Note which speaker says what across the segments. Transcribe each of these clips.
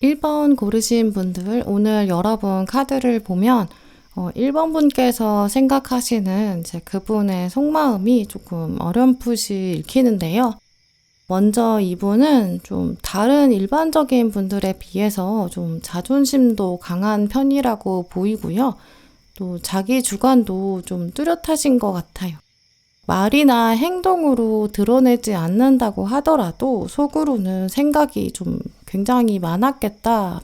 Speaker 1: 1번 고르신 분들, 오늘 여러분 카드를 보면 1번 분께서 생각하시는 이제 그분의 속마음이 조금 어렴풋이 읽히는데요. 먼저 이분은 좀 다른 일반적인 분들에 비해서 좀 자존심도 강한 편이라고 보이고요. 또 자기 주관도 좀 뚜렷하신 것 같아요. 말이나 행동으로 드러내지 않는다고 하더라도 속으로는 생각이 좀 굉장히 많겠다,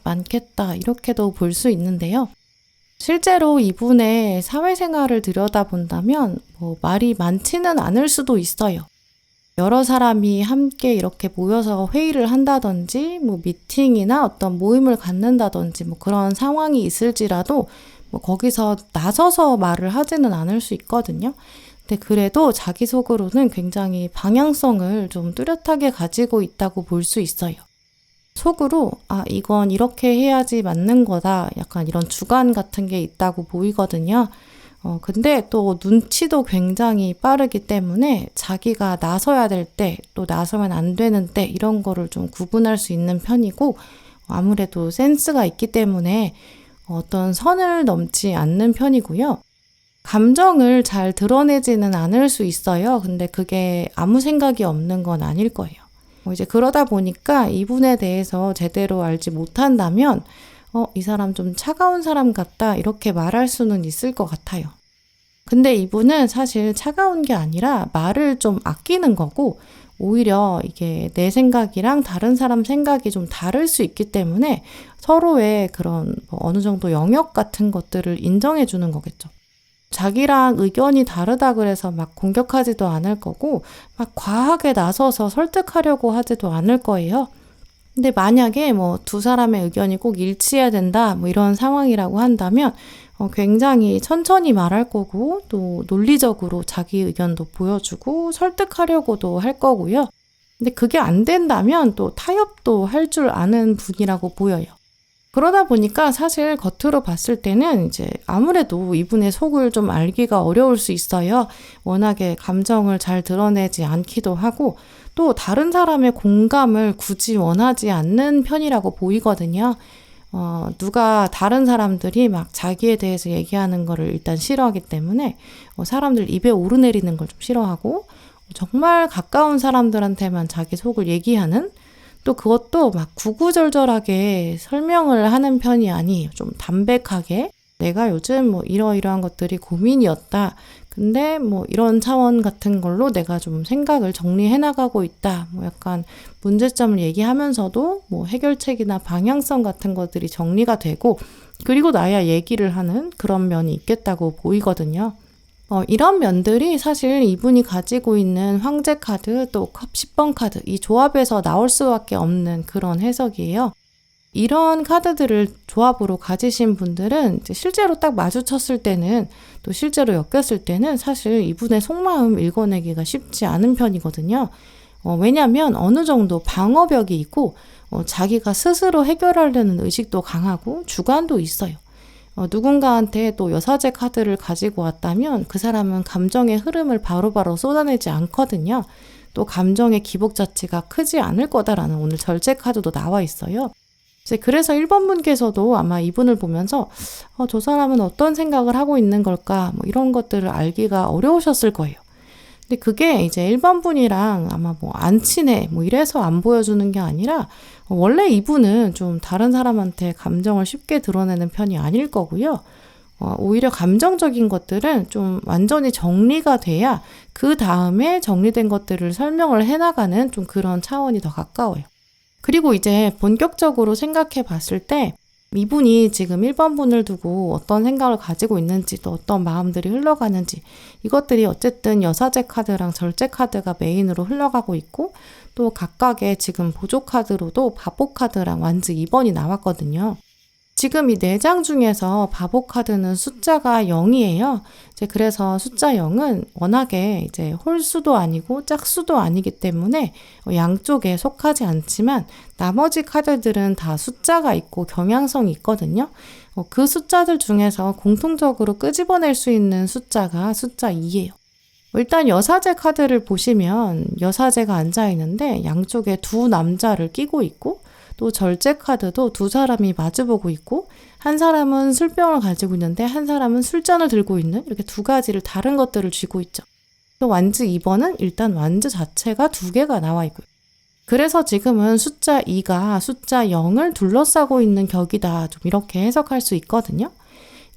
Speaker 1: 이렇게도 볼 수 있는데요. 실제로 이분의 사회생활을 들여다본다면 말이 많지는 않을 수도 있어요. 여러 사람이 함께 이렇게 모여서 회의를 한다든지 미팅이나 어떤 모임을 갖는다든지 그런 상황이 있을지라도 거기서 나서서 말을 하지는 않을 수 있거든요. 근데 그래도 자기 속으로는 굉장히 방향성을 좀 뚜렷하게 가지고 있다고 볼 수 있어요. 속으로 이건 이렇게 해야지 맞는 거다, 약간 이런 주관 같은 게 있다고 보이거든요. 근데 또 눈치도 굉장히 빠르기 때문에 자기가 나서야 될 때, 또 나서면 안 되는 때 이런 거를 좀 구분할 수 있는 편이고, 아무래도 센스가 있기 때문에 어떤 선을 넘지 않는 편이고요. 감정을 잘 드러내지는 않을 수 있어요. 근데 그게 아무 생각이 없는 건 아닐 거예요. 이제 그러다 보니까 이분에 대해서 제대로 알지 못한다면 이 사람 좀 차가운 사람 같다, 이렇게 말할 수는 있을 것 같아요. 근데 이분은 사실 차가운 게 아니라 말을 좀 아끼는 거고, 오히려 이게 내 생각이랑 다른 사람 생각이 좀 다를 수 있기 때문에 서로의 그런 어느 정도 영역 같은 것들을 인정해 주는 거겠죠. 자기랑 의견이 다르다 그래서 막 공격하지도 않을 거고, 막 과하게 나서서 설득하려고 하지도 않을 거예요. 근데 만약에 두 사람의 의견이 꼭 일치해야 된다, 이런 상황이라고 한다면 굉장히 천천히 말할 거고, 또 논리적으로 자기 의견도 보여주고 설득하려고도 할 거고요. 근데 그게 안 된다면 또 타협도 할 줄 아는 분이라고 보여요. 그러다 보니까 사실 겉으로 봤을 때는 이제 아무래도 이분의 속을 좀 알기가 어려울 수 있어요. 워낙에 감정을 잘 드러내지 않기도 하고, 또 다른 사람의 공감을 굳이 원하지 않는 편이라고 보이거든요. 누가 다른 사람들이 막 자기에 대해서 얘기하는 거를 일단 싫어하기 때문에 사람들 입에 오르내리는 걸 좀 싫어하고, 정말 가까운 사람들한테만 자기 속을 얘기하는, 또 그것도 막 구구절절하게 설명을 하는 편이 아니에요. 좀 담백하게 내가 요즘 이러이러한 것들이 고민이었다, 근데 이런 차원 같은 걸로 내가 좀 생각을 정리해 나가고 있다, 약간 문제점을 얘기하면서도 해결책이나 방향성 같은 것들이 정리가 되고, 그리고 나야 얘기를 하는 그런 면이 있겠다고 보이거든요. 이런 면들이 사실 이분이 가지고 있는 황제 카드, 또 컵 10번 카드, 이 조합에서 나올 수밖에 없는 그런 해석이에요. 이런 카드들을 조합으로 가지신 분들은 이제 실제로 딱 마주쳤을 때는, 또 실제로 엮였을 때는 사실 이분의 속마음 읽어내기가 쉽지 않은 편이거든요. 왜냐하면 어느 정도 방어벽이 있고, 자기가 스스로 해결하려는 의식도 강하고 주관도 있어요. 누군가한테 또 여사제 카드를 가지고 왔다면 그 사람은 감정의 흐름을 바로바로 쏟아내지 않거든요. 또 감정의 기복 자체가 크지 않을 거다라는 오늘 절제 카드도 나와 있어요. 이제 그래서 1번 분께서도 아마 이분을 보면서 저 사람은 어떤 생각을 하고 있는 걸까, 이런 것들을 알기가 어려우셨을 거예요. 근데 그게 이제 1번 분이랑 아마 안 친해, 이래서 안 보여주는 게 아니라, 원래 이분은 좀 다른 사람한테 감정을 쉽게 드러내는 편이 아닐 거고요. 오히려 감정적인 것들은 좀 완전히 정리가 돼야 그 다음에 정리된 것들을 설명을 해나가는 좀 그런 차원이 더 가까워요. 그리고 이제 본격적으로 생각해 봤을 때 이분이 지금 1번 분을 두고 어떤 생각을 가지고 있는지, 또 어떤 마음들이 흘러가는지, 이것들이 어쨌든 여사제 카드랑 절제 카드가 메인으로 흘러가고 있고, 또 각각의 지금 보조 카드로도 바보 카드랑 완즈 2번이 나왔거든요. 지금 이 4장 중에서 바보 카드는 숫자가 0이에요. 이제 그래서 숫자 0은 워낙에 이제 홀수도 아니고 짝수도 아니기 때문에 양쪽에 속하지 않지만, 나머지 카드들은 다 숫자가 있고 경향성이 있거든요. 그 숫자들 중에서 공통적으로 끄집어낼 수 있는 숫자가 숫자 2예요. 일단 여사제 카드를 보시면 여사제가 앉아 있는데 양쪽에 두 남자를 끼고 있고, 또 절제 카드도 두 사람이 마주보고 있고 한 사람은 술병을 가지고 있는데 한 사람은 술잔을 들고 있는 이렇게 두 가지를 다른 것들을 쥐고 있죠. 또 완즈 2번은 일단 완즈 자체가 두 개가 나와 있고요. 그래서 지금은 숫자 2가 숫자 0을 둘러싸고 있는 격이다. 좀 이렇게 해석할 수 있거든요.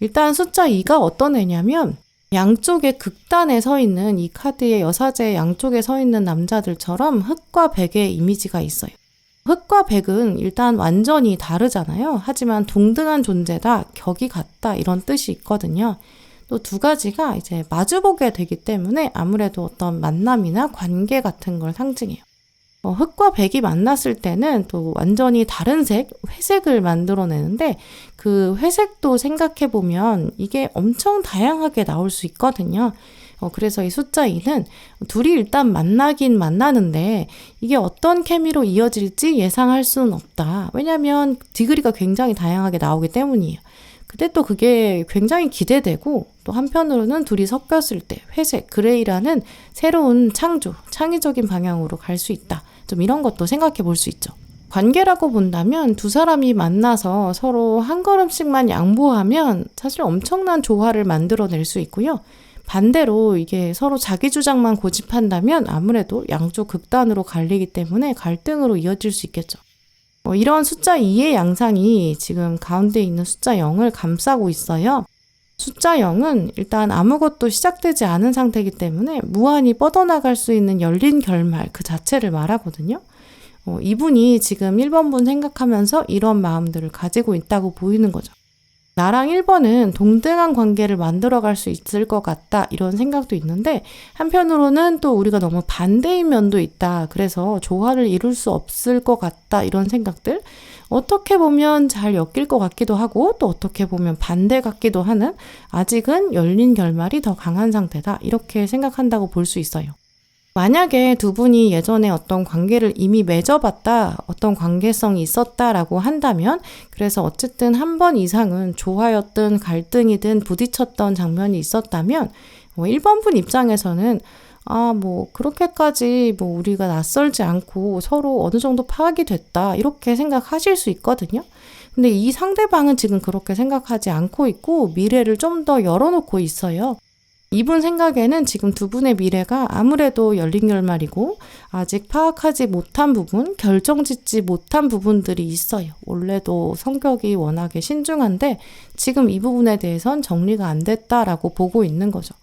Speaker 1: 일단 숫자 2가 어떤 애냐면 양쪽에 극단에 서 있는 이 카드의 여사제 양쪽에 서 있는 남자들처럼 흑과 백의 이미지가 있어요. 흑과 백은 일단 완전히 다르잖아요. 하지만 동등한 존재다, 격이 같다 이런 뜻이 있거든요. 또 두 가지가 이제 마주보게 되기 때문에 아무래도 어떤 만남이나 관계 같은 걸 상징해요. 흑과 백이 만났을 때는 또 완전히 다른 색, 회색을 만들어내는데 그 회색도 생각해보면 이게 엄청 다양하게 나올 수 있거든요. 그래서 이 숫자 2는 둘이 일단 만나긴 만나는데 이게 어떤 케미로 이어질지 예상할 수는 없다. 왜냐하면 디그리가 굉장히 다양하게 나오기 때문이에요. 근데 또 그게 굉장히 기대되고 또 한편으로는 둘이 섞였을 때 회색, 그레이라는 새로운 창조, 창의적인 방향으로 갈 수 있다. 좀 이런 것도 생각해 볼 수 있죠. 관계라고 본다면 두 사람이 만나서 서로 한 걸음씩만 양보하면 사실 엄청난 조화를 만들어낼 수 있고요. 반대로 이게 서로 자기 주장만 고집한다면 아무래도 양쪽 극단으로 갈리기 때문에 갈등으로 이어질 수 있겠죠. 이런 숫자 2의 양상이 지금 가운데 있는 숫자 0을 감싸고 있어요. 숫자 0은 일단 아무것도 시작되지 않은 상태이기 때문에 무한히 뻗어나갈 수 있는 열린 결말 그 자체를 말하거든요. 이분이 지금 1번분 생각하면서 이런 마음들을 가지고 있다고 보이는 거죠. 나랑 1번은 동등한 관계를 만들어갈 수 있을 것 같다 이런 생각도 있는데 한편으로는 또 우리가 너무 반대인 면도 있다. 그래서 조화를 이룰 수 없을 것 같다 이런 생각들 어떻게 보면 잘 엮일 것 같기도 하고 또 어떻게 보면 반대 같기도 하는 아직은 열린 결말이 더 강한 상태다 이렇게 생각한다고 볼 수 있어요. 만약에 두 분이 예전에 어떤 관계를 이미 맺어봤다, 어떤 관계성이 있었다라고 한다면 그래서 어쨌든 한 번 이상은 조화였든 갈등이든 부딪혔던 장면이 있었다면 1번분 입장에서는 그렇게까지 우리가 낯설지 않고 서로 어느 정도 파악이 됐다 이렇게 생각하실 수 있거든요. 근데 이 상대방은 지금 그렇게 생각하지 않고 있고 미래를 좀 더 열어놓고 있어요. 이분 생각에는 지금 두 분의 미래가 아무래도 열린 결말이고 아직 파악하지 못한 부분, 결정짓지 못한 부분들이 있어요. 원래도 성격이 워낙에 신중한데 지금 이 부분에 대해선 정리가 안 됐다라고 보고 있는 거죠.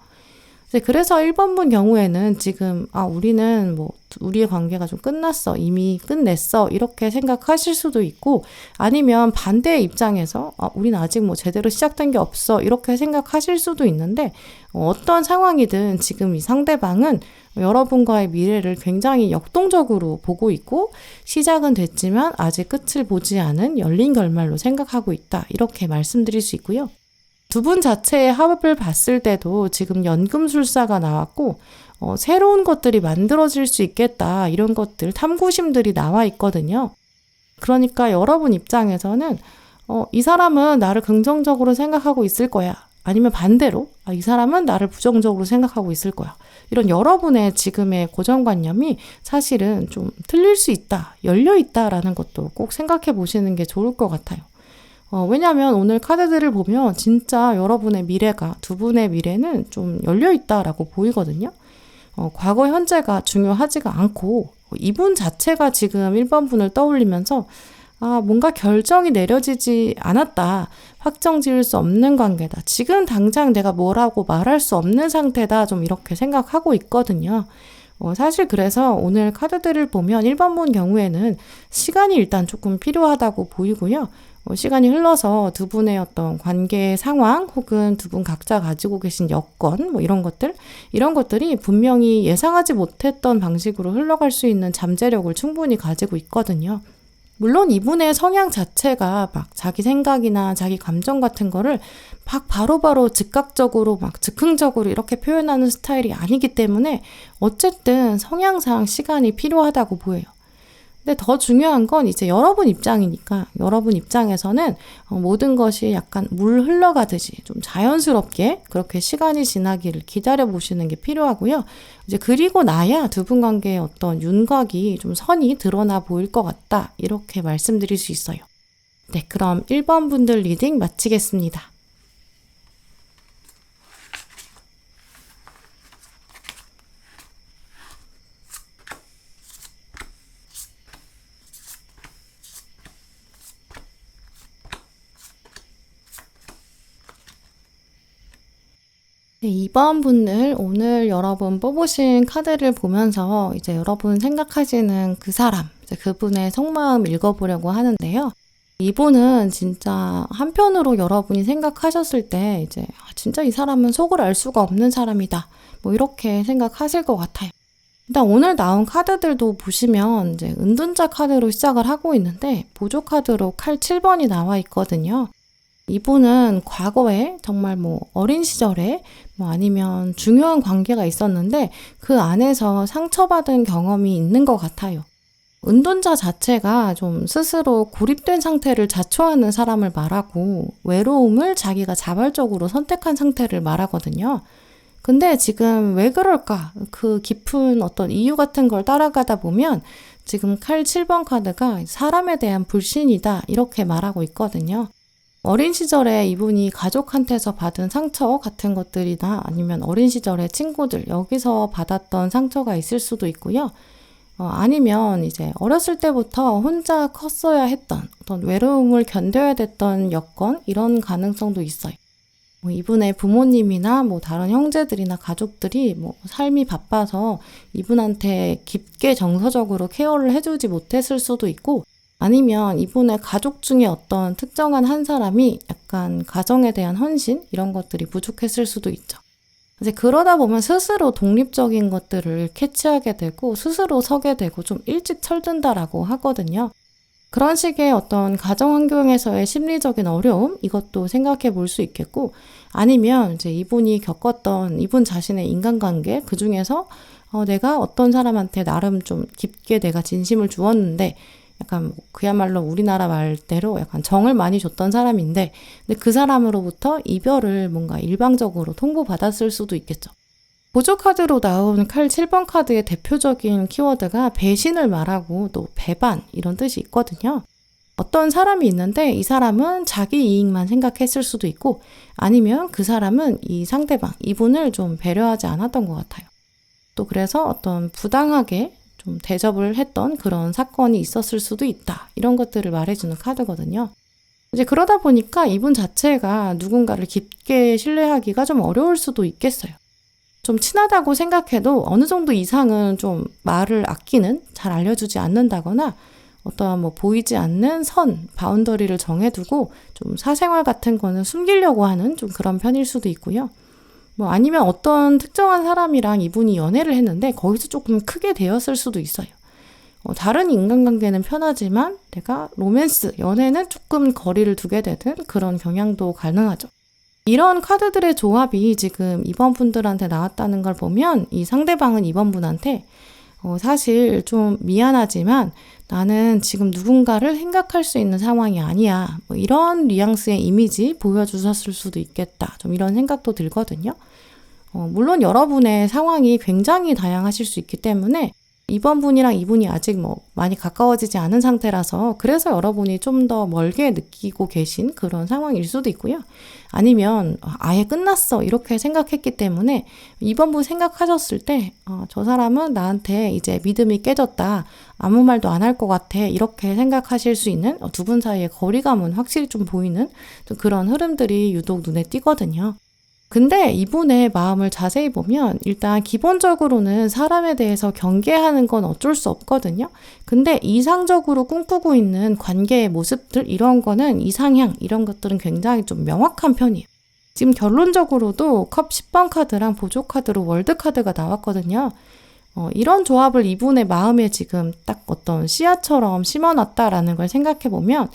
Speaker 1: 그래서 1번분 경우에는 지금 우리는 우리의 관계가 좀 끝났어, 이미 끝냈어 이렇게 생각하실 수도 있고 아니면 반대의 입장에서 우리는 아직 제대로 시작된 게 없어 이렇게 생각하실 수도 있는데 어떤 상황이든 지금 이 상대방은 여러분과의 미래를 굉장히 역동적으로 보고 있고 시작은 됐지만 아직 끝을 보지 않은 열린 결말로 생각하고 있다 이렇게 말씀드릴 수 있고요. 두 분 자체의 합을 봤을 때도 지금 연금술사가 나왔고 새로운 것들이 만들어질 수 있겠다 이런 것들 탐구심들이 나와 있거든요. 그러니까 여러분 입장에서는 이 사람은 나를 긍정적으로 생각하고 있을 거야. 아니면 반대로 이 사람은 나를 부정적으로 생각하고 있을 거야. 이런 여러분의 지금의 고정관념이 사실은 좀 틀릴 수 있다, 열려 있다라는 것도 꼭 생각해 보시는 게 좋을 것 같아요. 왜냐하면 오늘 카드들을 보면 진짜 여러분의 미래가, 두 분의 미래는 좀 열려있다라고 보이거든요. 과거, 현재가 중요하지가 않고 이분 자체가 지금 1번 분을 떠올리면서 뭔가 결정이 내려지지 않았다. 확정 지을 수 없는 관계다. 지금 당장 내가 뭐라고 말할 수 없는 상태다. 좀 이렇게 생각하고 있거든요. 사실 그래서 오늘 카드들을 보면 1번 분 경우에는 시간이 일단 조금 필요하다고 보이고요. 시간이 흘러서 두 분의 어떤 관계 상황 혹은 두 분 각자 가지고 계신 여건 이런 것들이 분명히 예상하지 못했던 방식으로 흘러갈 수 있는 잠재력을 충분히 가지고 있거든요. 물론 이분의 성향 자체가 막 자기 생각이나 자기 감정 같은 거를 막 바로바로 즉각적으로 막 즉흥적으로 이렇게 표현하는 스타일이 아니기 때문에 어쨌든 성향상 시간이 필요하다고 보여요. 근데 더 중요한 건 이제 여러분 입장이니까 여러분 입장에서는 모든 것이 약간 물 흘러가듯이 좀 자연스럽게 그렇게 시간이 지나기를 기다려 보시는 게 필요하고요. 이제 그리고 나야 두 분 관계의 어떤 윤곽이 좀 선이 드러나 보일 것 같다. 이렇게 말씀드릴 수 있어요. 네, 그럼 1번 분들 리딩 마치겠습니다. 네, 2번 분들 오늘 여러분 뽑으신 카드를 보면서 이제 여러분 생각하시는 그 사람, 이제 그분의 속마음 읽어보려고 하는데요. 이분은 진짜 한편으로 여러분이 생각하셨을 때 이제 진짜 이 사람은 속을 알 수가 없는 사람이다. 뭐 이렇게 생각하실 것 같아요. 일단 오늘 나온 카드들도 보시면 이제 은둔자 카드로 시작을 하고 있는데 보조 카드로 칼 7번이 나와 있거든요. 이분은 과거에 정말 뭐 어린 시절에 뭐 아니면 중요한 관계가 있었는데 그 안에서 상처받은 경험이 있는 것 같아요. 은둔자 자체가 좀 스스로 고립된 상태를 자초하는 사람을 말하고 외로움을 자기가 자발적으로 선택한 상태를 말하거든요. 근데 지금 왜 그럴까? 그 깊은 어떤 이유 같은 걸 따라가다 보면 지금 칼 7번 카드가 사람에 대한 불신이다 이렇게 말하고 있거든요. 어린 시절에 이분이 가족한테서 받은 상처 같은 것들이나 아니면 어린 시절에 친구들 여기서 받았던 상처가 있을 수도 있고요. 아니면 이제 어렸을 때부터 혼자 컸어야 했던 어떤 외로움을 견뎌야 됐던 여건 이런 가능성도 있어요. 뭐 이분의 부모님이나 뭐 다른 형제들이나 가족들이 뭐 삶이 바빠서 이분한테 깊게 정서적으로 케어를 해주지 못했을 수도 있고 아니면 이분의 가족 중에 어떤 특정한 한 사람이 약간 가정에 대한 헌신 이런 것들이 부족했을 수도 있죠. 이제 그러다 보면 스스로 독립적인 것들을 캐치하게 되고 스스로 서게 되고 좀 일찍 철든다라고 하거든요. 그런 식의 어떤 가정 환경에서의 심리적인 어려움 이것도 생각해 볼 수 있겠고 아니면 이제 이분이 겪었던 이분 자신의 인간관계 그 중에서 내가 어떤 사람한테 나름 좀 깊게 내가 진심을 주었는데 약간 그야말로 우리나라 말대로 약간 정을 많이 줬던 사람인데 근데 그 사람으로부터 이별을 뭔가 일방적으로 통보받았을 수도 있겠죠. 보조 카드로 나온 칼 7번 카드의 대표적인 키워드가 배신을 말하고 또 배반 이런 뜻이 있거든요. 어떤 사람이 있는데 이 사람은 자기 이익만 생각했을 수도 있고 아니면 그 사람은 이 상대방, 이분을 좀 배려하지 않았던 것 같아요. 또 그래서 어떤 부당하게 좀 대접을 했던 그런 사건이 있었을 수도 있다. 이런 것들을 말해주는 카드거든요. 이제 그러다 보니까 이분 자체가 누군가를 깊게 신뢰하기가 좀 어려울 수도 있겠어요. 좀 친하다고 생각해도 어느 정도 이상은 좀 말을 아끼는, 잘 알려주지 않는다거나 어떠한 뭐 보이지 않는 선, 바운더리를 정해두고 좀 사생활 같은 거는 숨기려고 하는 좀 그런 편일 수도 있고요. 뭐 아니면 어떤 특정한 사람이랑 이분이 연애를 했는데 거기서 조금 크게 되었을 수도 있어요. 다른 인간관계는 편하지만 내가 로맨스, 연애는 조금 거리를 두게 되는 그런 경향도 가능하죠. 이런 카드들의 조합이 지금 2번 분들한테 나왔다는 걸 보면 이 상대방은 2번 분한테 사실 좀 미안하지만 나는 지금 누군가를 생각할 수 있는 상황이 아니야. 뭐 이런 뉘앙스의 이미지 보여주셨을 수도 있겠다. 좀 이런 생각도 들거든요. 물론 여러분의 상황이 굉장히 다양하실 수 있기 때문에 이번 분이랑 이분이 아직 뭐 많이 가까워지지 않은 상태라서 그래서 여러분이 좀 더 멀게 느끼고 계신 그런 상황일 수도 있고요. 아니면 아예 끝났어 이렇게 생각했기 때문에 이번 분 생각하셨을 때 저 사람은 나한테 이제 믿음이 깨졌다. 아무 말도 안 할 것 같아. 이렇게 생각하실 수 있는 두 분 사이의 거리감은 확실히 좀 보이는 좀 그런 흐름들이 유독 눈에 띄거든요. 근데 이분의 마음을 자세히 보면 일단 기본적으로는 사람에 대해서 경계하는 건 어쩔 수 없거든요. 근데 이상적으로 꿈꾸고 있는 관계의 모습들 이런 거는 이상향 이런 것들은 굉장히 좀 명확한 편이에요. 지금 결론적으로도 컵 10번 카드랑 보조 카드로 월드 카드가 나왔거든요. 이런 조합을 이분의 마음에 지금 딱 어떤 씨앗처럼 심어놨다라는 걸 생각해보면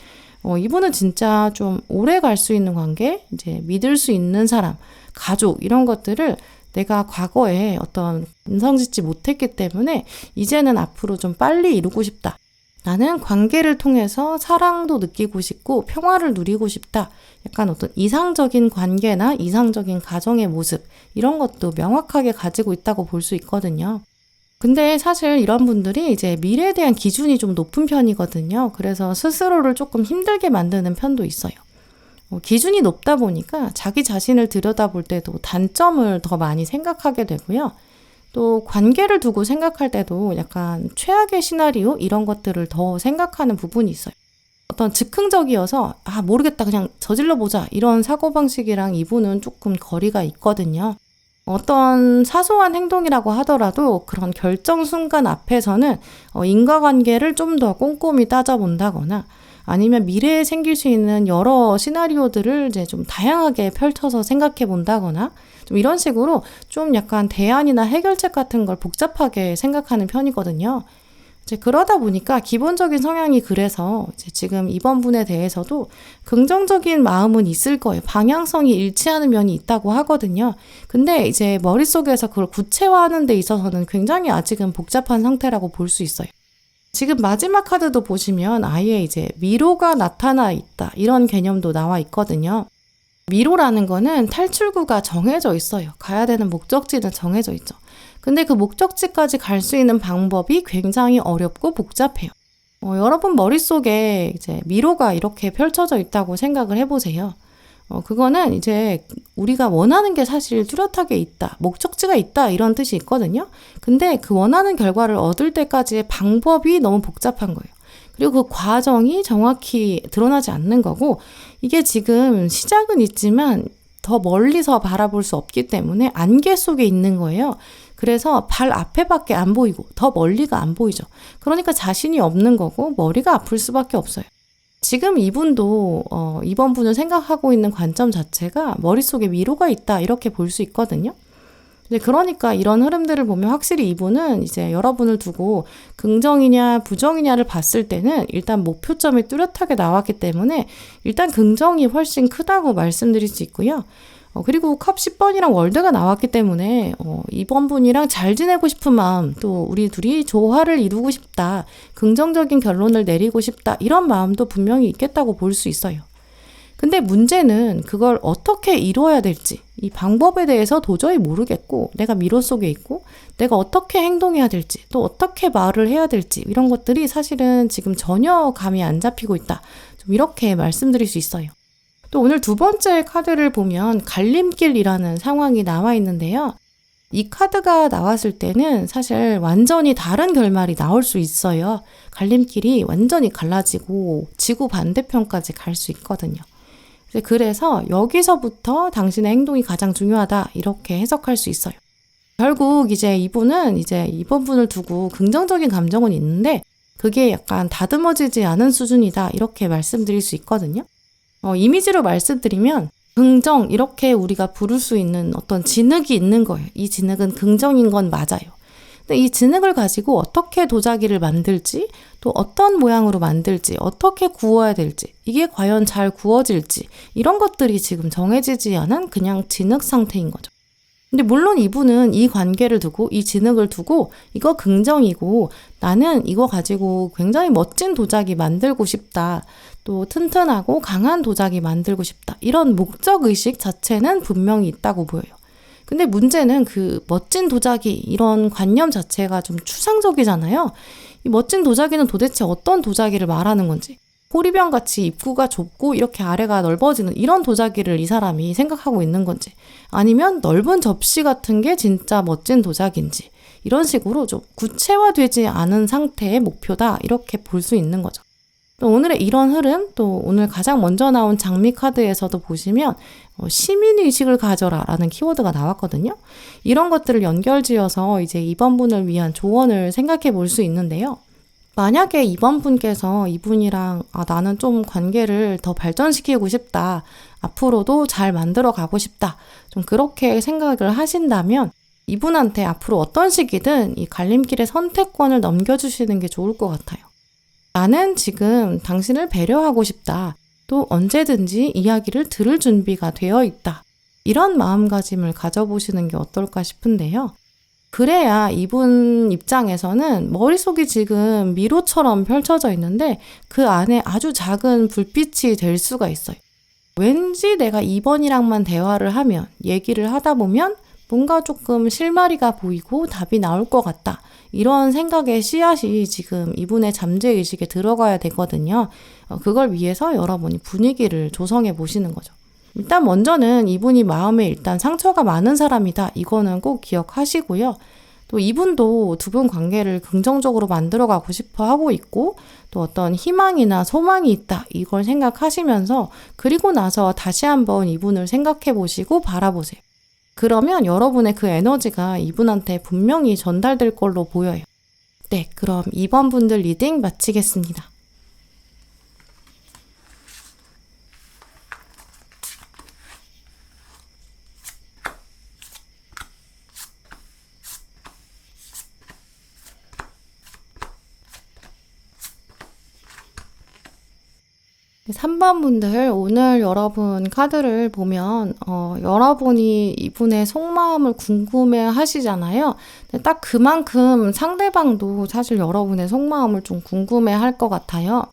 Speaker 1: 이분은 진짜 좀 오래 갈 수 있는 관계, 이제 믿을 수 있는 사람, 가족 이런 것들을 내가 과거에 어떤 완성짓지 못했기 때문에 이제는 앞으로 좀 빨리 이루고 싶다. 나는 관계를 통해서 사랑도 느끼고 싶고 평화를 누리고 싶다. 약간 어떤 이상적인 관계나 이상적인 가정의 모습, 이런 것도 명확하게 가지고 있다고 볼 수 있거든요. 근데 사실 이런 분들이 이제 미래에 대한 기준이 좀 높은 편이거든요. 그래서 스스로를 조금 힘들게 만드는 편도 있어요. 기준이 높다 보니까 자기 자신을 들여다볼 때도 단점을 더 많이 생각하게 되고요. 또 관계를 두고 생각할 때도 약간 최악의 시나리오 이런 것들을 더 생각하는 부분이 있어요. 어떤 즉흥적이어서 모르겠다 그냥 저질러 보자 이런 사고방식이랑 이분은 조금 거리가 있거든요. 어떤 사소한 행동이라고 하더라도 그런 결정 순간 앞에서는 인과관계를 좀 더 꼼꼼히 따져본다거나 아니면 미래에 생길 수 있는 여러 시나리오들을 이제 좀 다양하게 펼쳐서 생각해 본다거나 좀 이런 식으로 좀 약간 대안이나 해결책 같은 걸 복잡하게 생각하는 편이거든요. 이제 그러다 보니까 기본적인 성향이 그래서 이제 지금 이번 분에 대해서도 긍정적인 마음은 있을 거예요. 방향성이 일치하는 면이 있다고 하거든요. 근데 이제 머릿속에서 그걸 구체화하는 데 있어서는 굉장히 아직은 복잡한 상태라고 볼 수 있어요. 지금 마지막 카드도 보시면 아예 이제 미로가 나타나 있다. 이런 개념도 나와 있거든요. 미로라는 거는 탈출구가 정해져 있어요. 가야 되는 목적지는 정해져 있죠. 근데 그 목적지까지 갈 수 있는 방법이 굉장히 어렵고 복잡해요. 여러분 머릿속에 이제 미로가 이렇게 펼쳐져 있다고 생각을 해보세요. 그거는 이제 우리가 원하는 게 사실 뚜렷하게 있다, 목적지가 있다 이런 뜻이 있거든요. 근데 그 원하는 결과를 얻을 때까지의 방법이 너무 복잡한 거예요. 그리고 그 과정이 정확히 드러나지 않는 거고 이게 지금 시작은 있지만 더 멀리서 바라볼 수 없기 때문에 안개 속에 있는 거예요. 그래서 발 앞에밖에 안 보이고 더 멀리가 안 보이죠. 그러니까 자신이 없는 거고 머리가 아플 수밖에 없어요. 지금 이분도 이번 분을 생각하고 있는 관점 자체가 머릿속에 미로가 있다 이렇게 볼 수 있거든요. 그러니까 이런 흐름들을 보면 확실히 이분은 이제 여러분을 두고 긍정이냐 부정이냐를 봤을 때는 일단 목표점이 뚜렷하게 나왔기 때문에 일단 긍정이 훨씬 크다고 말씀드릴 수 있고요. 그리고 컵 10번이랑 월드가 나왔기 때문에 이번 분이랑 잘 지내고 싶은 마음, 또 우리 둘이 조화를 이루고 싶다, 긍정적인 결론을 내리고 싶다 이런 마음도 분명히 있겠다고 볼 수 있어요. 근데 문제는 그걸 어떻게 이루어야 될지 이 방법에 대해서 도저히 모르겠고 내가 미로 속에 있고 내가 어떻게 행동해야 될지 또 어떻게 말을 해야 될지 이런 것들이 사실은 지금 전혀 감이 안 잡히고 있다. 좀 이렇게 말씀드릴 수 있어요. 또 오늘 두 번째 카드를 보면 갈림길이라는 상황이 나와 있는데요. 이 카드가 나왔을 때는 사실 완전히 다른 결말이 나올 수 있어요. 갈림길이 완전히 갈라지고 지구 반대편까지 갈 수 있거든요. 그래서 여기서부터 당신의 행동이 가장 중요하다 이렇게 해석할 수 있어요. 결국 이제 이분은 이제 이번 분을 두고 긍정적인 감정은 있는데 그게 약간 다듬어지지 않은 수준이다 이렇게 말씀드릴 수 있거든요. 이미지로 말씀드리면 긍정 이렇게 우리가 부를 수 있는 어떤 진흙이 있는 거예요. 이 진흙은 긍정인 건 맞아요. 근데 이 진흙을 가지고 어떻게 도자기를 만들지, 또 어떤 모양으로 만들지, 어떻게 구워야 될지, 이게 과연 잘 구워질지 이런 것들이 지금 정해지지 않은 그냥 진흙 상태인 거죠. 근데 물론 이분은 이 관계를 두고 이 진흙을 두고 이거 긍정이고 나는 이거 가지고 굉장히 멋진 도자기 만들고 싶다. 또 튼튼하고 강한 도자기 만들고 싶다. 이런 목적의식 자체는 분명히 있다고 보여요. 근데 문제는 그 멋진 도자기 이런 관념 자체가 좀 추상적이잖아요. 이 멋진 도자기는 도대체 어떤 도자기를 말하는 건지. 호리병같이 입구가 좁고 이렇게 아래가 넓어지는 이런 도자기를 이 사람이 생각하고 있는 건지 아니면 넓은 접시 같은 게 진짜 멋진 도자기인지 이런 식으로 좀 구체화되지 않은 상태의 목표다 이렇게 볼 수 있는 거죠. 또 오늘의 이런 흐름 또 오늘 가장 먼저 나온 장미 카드에서도 보시면 시민의식을 가져라 라는 키워드가 나왔거든요. 이런 것들을 연결지어서 이제 이번 분을 위한 조언을 생각해 볼 수 있는데요. 만약에 이번 분께서 이분이랑 나는 좀 관계를 더 발전시키고 싶다. 앞으로도 잘 만들어 가고 싶다. 좀 그렇게 생각을 하신다면 이분한테 앞으로 어떤 시기든 이 갈림길의 선택권을 넘겨주시는 게 좋을 것 같아요. 나는 지금 당신을 배려하고 싶다. 또 언제든지 이야기를 들을 준비가 되어 있다. 이런 마음가짐을 가져보시는 게 어떨까 싶은데요. 그래야 이분 입장에서는 머릿속이 지금 미로처럼 펼쳐져 있는데 그 안에 아주 작은 불빛이 될 수가 있어요. 왠지 내가 2번이랑만 대화를 하면, 얘기를 하다 보면 뭔가 조금 실마리가 보이고 답이 나올 것 같다. 이런 생각의 씨앗이 지금 이분의 잠재의식에 들어가야 되거든요. 그걸 위해서 여러분이 분위기를 조성해 보시는 거죠. 일단 먼저는 이분이 마음에 일단 상처가 많은 사람이다. 이거는 꼭 기억하시고요. 또 이분도 두 분 관계를 긍정적으로 만들어가고 싶어 하고 있고 또 어떤 희망이나 소망이 있다. 이걸 생각하시면서 그리고 나서 다시 한번 이분을 생각해 보시고 바라보세요. 그러면 여러분의 그 에너지가 이분한테 분명히 전달될 걸로 보여요. 네, 그럼 2번 분들 리딩 마치겠습니다. 네, 3번 분들 오늘 여러분 카드를 보면 여러분이 이분의 속마음을 궁금해 하시잖아요. 근데 딱 그만큼 상대방도 사실 여러분의 속마음을 좀 궁금해 할 것 같아요.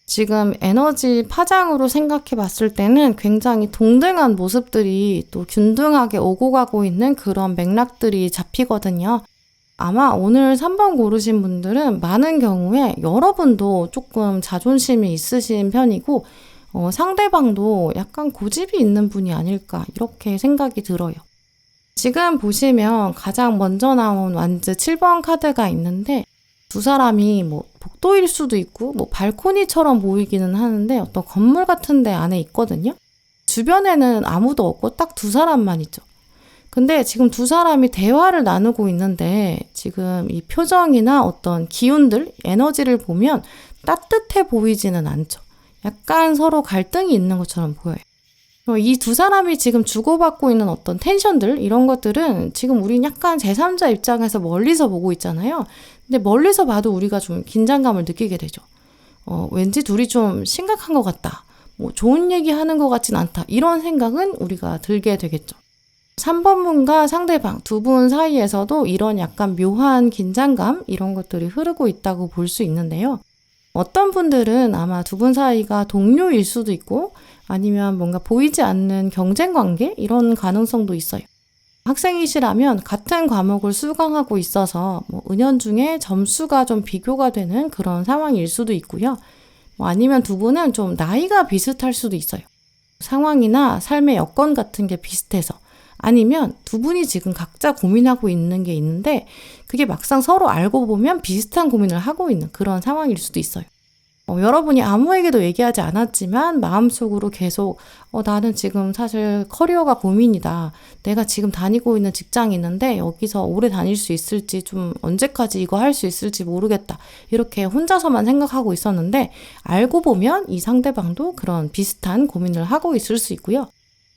Speaker 1: 지금 에너지 파장으로 생각해 봤을 때는 굉장히 동등한 모습들이 또 균등하게 오고 가고 있는 그런 맥락들이 잡히거든요. 아마 오늘 3번 고르신 분들은 많은 경우에 여러분도 조금 자존심이 있으신 편이고 상대방도 약간 고집이 있는 분이 아닐까 이렇게 생각이 들어요. 지금 보시면 가장 먼저 나온 완즈 7번 카드가 있는데 두 사람이 뭐 복도일 수도 있고 뭐 발코니처럼 보이기는 하는데 어떤 건물 같은 데 안에 있거든요. 주변에는 아무도 없고 딱 두 사람만 있죠. 근데 지금 두 사람이 대화를 나누고 있는데 지금 이 표정이나 어떤 기운들, 에너지를 보면 따뜻해 보이지는 않죠. 약간 서로 갈등이 있는 것처럼 보여요. 이 두 사람이 지금 주고받고 있는 어떤 텐션들, 이런 것들은 지금 우린 약간 제3자 입장에서 멀리서 보고 있잖아요. 근데 멀리서 봐도 우리가 좀 긴장감을 느끼게 되죠. 왠지 둘이 좀 심각한 것 같다. 뭐 좋은 얘기 하는 것 같진 않다. 이런 생각은 우리가 들게 되겠죠. 3번 분과 상대방 두 분 사이에서도 이런 약간 묘한 긴장감 이런 것들이 흐르고 있다고 볼 수 있는데요. 어떤 분들은 아마 두 분 사이가 동료일 수도 있고 아니면 뭔가 보이지 않는 경쟁 관계 이런 가능성도 있어요. 학생이시라면 같은 과목을 수강하고 있어서 뭐 은연중에 점수가 좀 비교가 되는 그런 상황일 수도 있고요. 아니면 두 분은 좀 나이가 비슷할 수도 있어요. 상황이나 삶의 여건 같은 게 비슷해서 아니면 두 분이 지금 각자 고민하고 있는 게 있는데 그게 막상 서로 알고 보면 비슷한 고민을 하고 있는 그런 상황일 수도 있어요. 여러분이 아무에게도 얘기하지 않았지만 마음속으로 계속 나는 지금 사실 커리어가 고민이다. 내가 지금 다니고 있는 직장이 있는데 여기서 오래 다닐 수 있을지 좀 언제까지 이거 할 수 있을지 모르겠다. 이렇게 혼자서만 생각하고 있었는데 알고 보면 이 상대방도 그런 비슷한 고민을 하고 있을 수 있고요.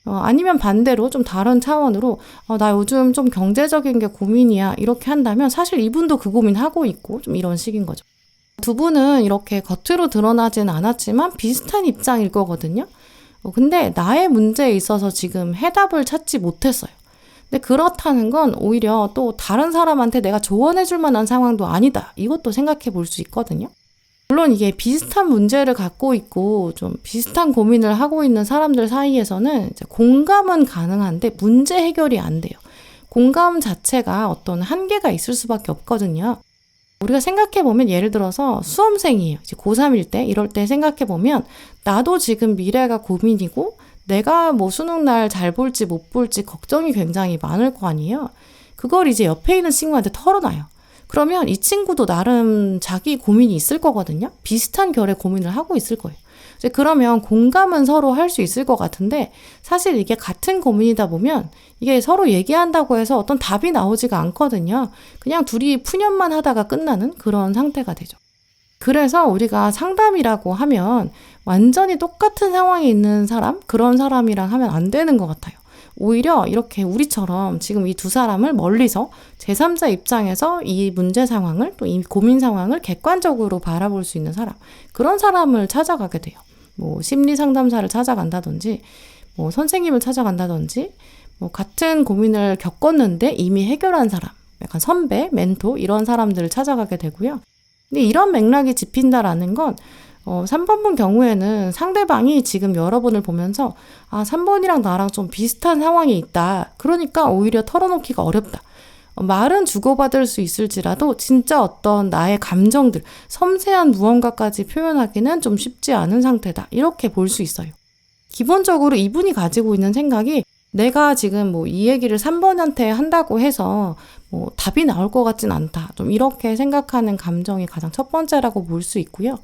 Speaker 1: 아니면 반대로 좀 다른 차원으로 나 요즘 좀 경제적인 게 고민이야 이렇게 한다면 사실 이분도 그 고민하고 있고 좀 이런 식인 거죠. 두 분은 이렇게 겉으로 드러나진 않았지만 비슷한 입장일 거거든요. 근데 나의 문제에 있어서 지금 해답을 찾지 못했어요. 근데 그렇다는 건 오히려 또 다른 사람한테 내가 조언해 줄 만한 상황도 아니다. 이것도 생각해 볼 수 있거든요. 물론 이게 비슷한 문제를 갖고 있고 좀 비슷한 고민을 하고 있는 사람들 사이에서는 이제 공감은 가능한데 문제 해결이 안 돼요. 공감 자체가 어떤 한계가 있을 수밖에 없거든요. 우리가 생각해보면 예를 들어서 수험생이에요. 이제 고3일 때 이럴 때 생각해보면 나도 지금 미래가 고민이고 내가 뭐 수능날 잘 볼지 못 볼지 걱정이 굉장히 많을 거 아니에요. 그걸 이제 옆에 있는 친구한테 털어놔요. 그러면 이 친구도 나름 자기 고민이 있을 거거든요. 비슷한 결의 고민을 하고 있을 거예요. 이제 그러면 공감은 서로 할 수 있을 것 같은데 사실 이게 같은 고민이다 보면 이게 서로 얘기한다고 해서 어떤 답이 나오지가 않거든요. 그냥 둘이 푸념만 하다가 끝나는 그런 상태가 되죠. 그래서 우리가 상담이라고 하면 완전히 똑같은 상황에 있는 사람, 그런 사람이랑 하면 안 되는 것 같아요. 오히려 이렇게 우리처럼 지금 이 두 사람을 멀리서 제3자 입장에서 이 문제 상황을 또 이 고민 상황을 객관적으로 바라볼 수 있는 사람, 그런 사람을 찾아가게 돼요. 뭐 심리 상담사를 찾아간다든지 뭐 선생님을 찾아간다든지 뭐 같은 고민을 겪었는데 이미 해결한 사람, 약간 선배, 멘토 이런 사람들을 찾아가게 되고요. 근데 이런 맥락이 짚힌다라는 건 3번 경우에는 상대방이 지금 여러분을 보면서 3번이랑 나랑 좀 비슷한 상황이 있다. 그러니까 오히려 털어놓기가 어렵다. 말은 주고받을 수 있을지라도 진짜 어떤 나의 감정들, 섬세한 무언가까지 표현하기는 좀 쉽지 않은 상태다. 이렇게 볼 수 있어요. 기본적으로 이분이 가지고 있는 생각이 내가 지금 이 얘기를 3번한테 한다고 해서 답이 나올 것 같진 않다. 좀 이렇게 생각하는 감정이 가장 첫 번째라고 볼 수 있고요.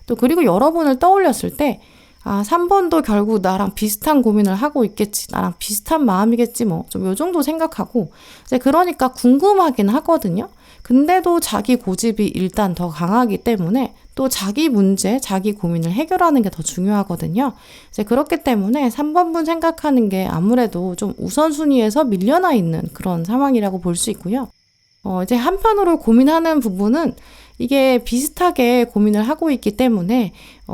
Speaker 1: 또 그리고 여러분을 떠올렸을 때 3번도 결국 나랑 비슷한 고민을 하고 있겠지. 나랑 비슷한 마음이겠지 뭐. 좀 요 정도 생각하고 이제 그러니까 궁금하긴 하거든요. 근데도 자기 고집이 일단 더 강하기 때문에 또 자기 문제, 자기 고민을 해결하는 게 더 중요하거든요. 이제 그렇기 때문에 3번분 생각하는 게 아무래도 좀 우선순위에서 밀려나 있는 그런 상황이라고 볼 수 있고요. 이제 한편으로 고민하는 부분은 이게 비슷하게 고민을 하고 있기 때문에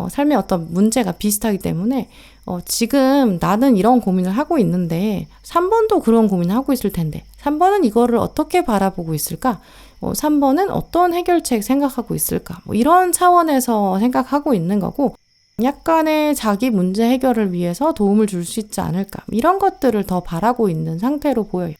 Speaker 1: 삶의 어떤 문제가 비슷하기 때문에 지금 나는 이런 고민을 하고 있는데 3번도 그런 고민을 하고 있을 텐데 3번은 이거를 어떻게 바라보고 있을까? 3번은 어떤 해결책 생각하고 있을까? 이런 차원에서 생각하고 있는 거고 약간의 자기 문제 해결을 위해서 도움을 줄 수 있지 않을까? 이런 것들을 더 바라고 있는 상태로 보여요.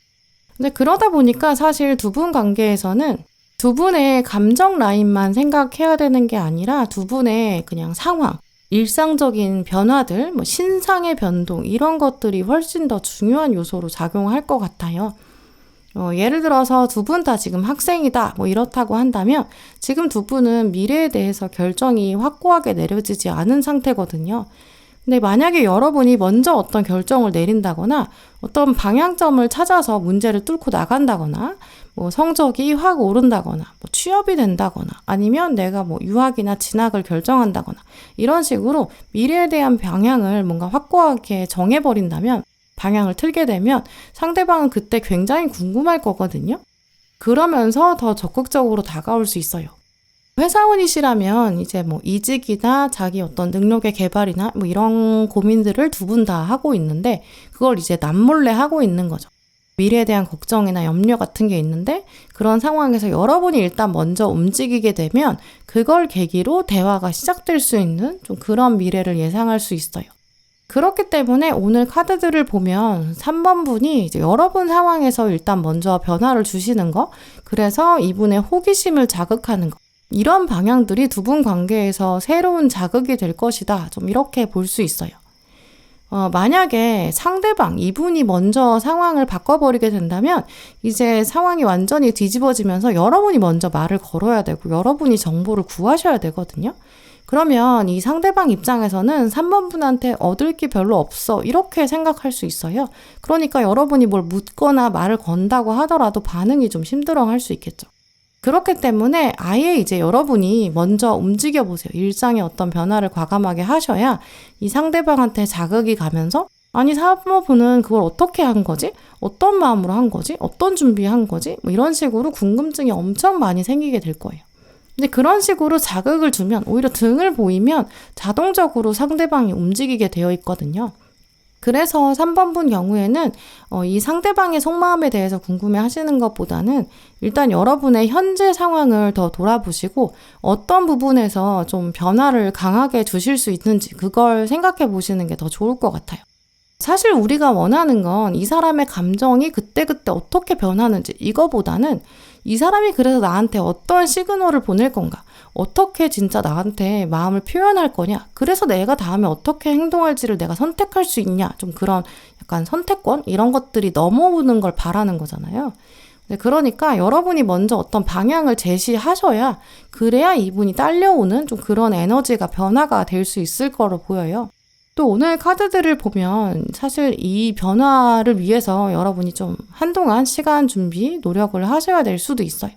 Speaker 1: 근데 그러다 보니까 사실 두 분 관계에서는 두 분의 감정 라인만 생각해야 되는 게 아니라 두 분의 그냥 상황, 일상적인 변화들, 신상의 변동 이런 것들이 훨씬 더 중요한 요소로 작용할 것 같아요. 예를 들어서 두 분 다 지금 학생이다 이렇다고 한다면 지금 두 분은 미래에 대해서 결정이 확고하게 내려지지 않은 상태거든요. 근데 만약에 여러분이 먼저 어떤 결정을 내린다거나 어떤 방향점을 찾아서 문제를 뚫고 나간다거나 성적이 확 오른다거나 취업이 된다거나 아니면 내가 유학이나 진학을 결정한다거나 이런 식으로 미래에 대한 방향을 뭔가 확고하게 정해버린다면 방향을 틀게 되면 상대방은 그때 굉장히 궁금할 거거든요. 그러면서 더 적극적으로 다가올 수 있어요. 회사원이시라면 이제 이직이나 자기 어떤 능력의 개발이나 이런 고민들을 두 분 다 하고 있는데 그걸 이제 남몰래 하고 있는 거죠. 미래에 대한 걱정이나 염려 같은 게 있는데 그런 상황에서 여러분이 일단 먼저 움직이게 되면 그걸 계기로 대화가 시작될 수 있는 좀 그런 미래를 예상할 수 있어요. 그렇기 때문에 오늘 카드들을 보면 3번 분이 이제 여러분 상황에서 일단 먼저 변화를 주시는 거, 그래서 이분의 호기심을 자극하는 거, 이런 방향들이 두 분 관계에서 새로운 자극이 될 것이다. 좀 이렇게 볼 수 있어요. 만약에 상대방, 이분이 먼저 상황을 바꿔버리게 된다면 이제 상황이 완전히 뒤집어지면서 여러분이 먼저 말을 걸어야 되고 여러분이 정보를 구하셔야 되거든요. 그러면 이 상대방 입장에서는 3번 분한테 얻을 게 별로 없어 이렇게 생각할 수 있어요. 그러니까 여러분이 뭘 묻거나 말을 건다고 하더라도 반응이 좀 힘들어할 수 있겠죠. 그렇기 때문에 아예 이제 여러분이 먼저 움직여 보세요. 일상의 어떤 변화를 과감하게 하셔야 이 상대방한테 자극이 가면서 아니 사모분은 그걸 어떻게 한 거지? 어떤 마음으로 한 거지? 어떤 준비한 거지? 이런 식으로 궁금증이 엄청 많이 생기게 될 거예요. 근데 그런 식으로 자극을 주면 오히려 등을 보이면 자동적으로 상대방이 움직이게 되어 있거든요. 그래서 3번 분 경우에는 이 상대방의 속마음에 대해서 궁금해 하시는 것보다는 일단 여러분의 현재 상황을 더 돌아보시고 어떤 부분에서 좀 변화를 강하게 주실 수 있는지 그걸 생각해 보시는 게 더 좋을 것 같아요. 사실 우리가 원하는 건 이 사람의 감정이 그때그때 어떻게 변하는지 이거보다는 이 사람이 그래서 나한테 어떤 시그널을 보낼 건가? 어떻게 진짜 나한테 마음을 표현할 거냐? 그래서 내가 다음에 어떻게 행동할지를 내가 선택할 수 있냐? 좀 그런 약간 선택권? 이런 것들이 넘어오는 걸 바라는 거잖아요. 그러니까 여러분이 먼저 어떤 방향을 제시하셔야 그래야 이분이 딸려오는 좀 그런 에너지가 변화가 될 수 있을 거로 보여요. 또 오늘 카드들을 보면 사실 이 변화를 위해서 여러분이 좀 한동안 시간 준비, 노력을 하셔야 될 수도 있어요.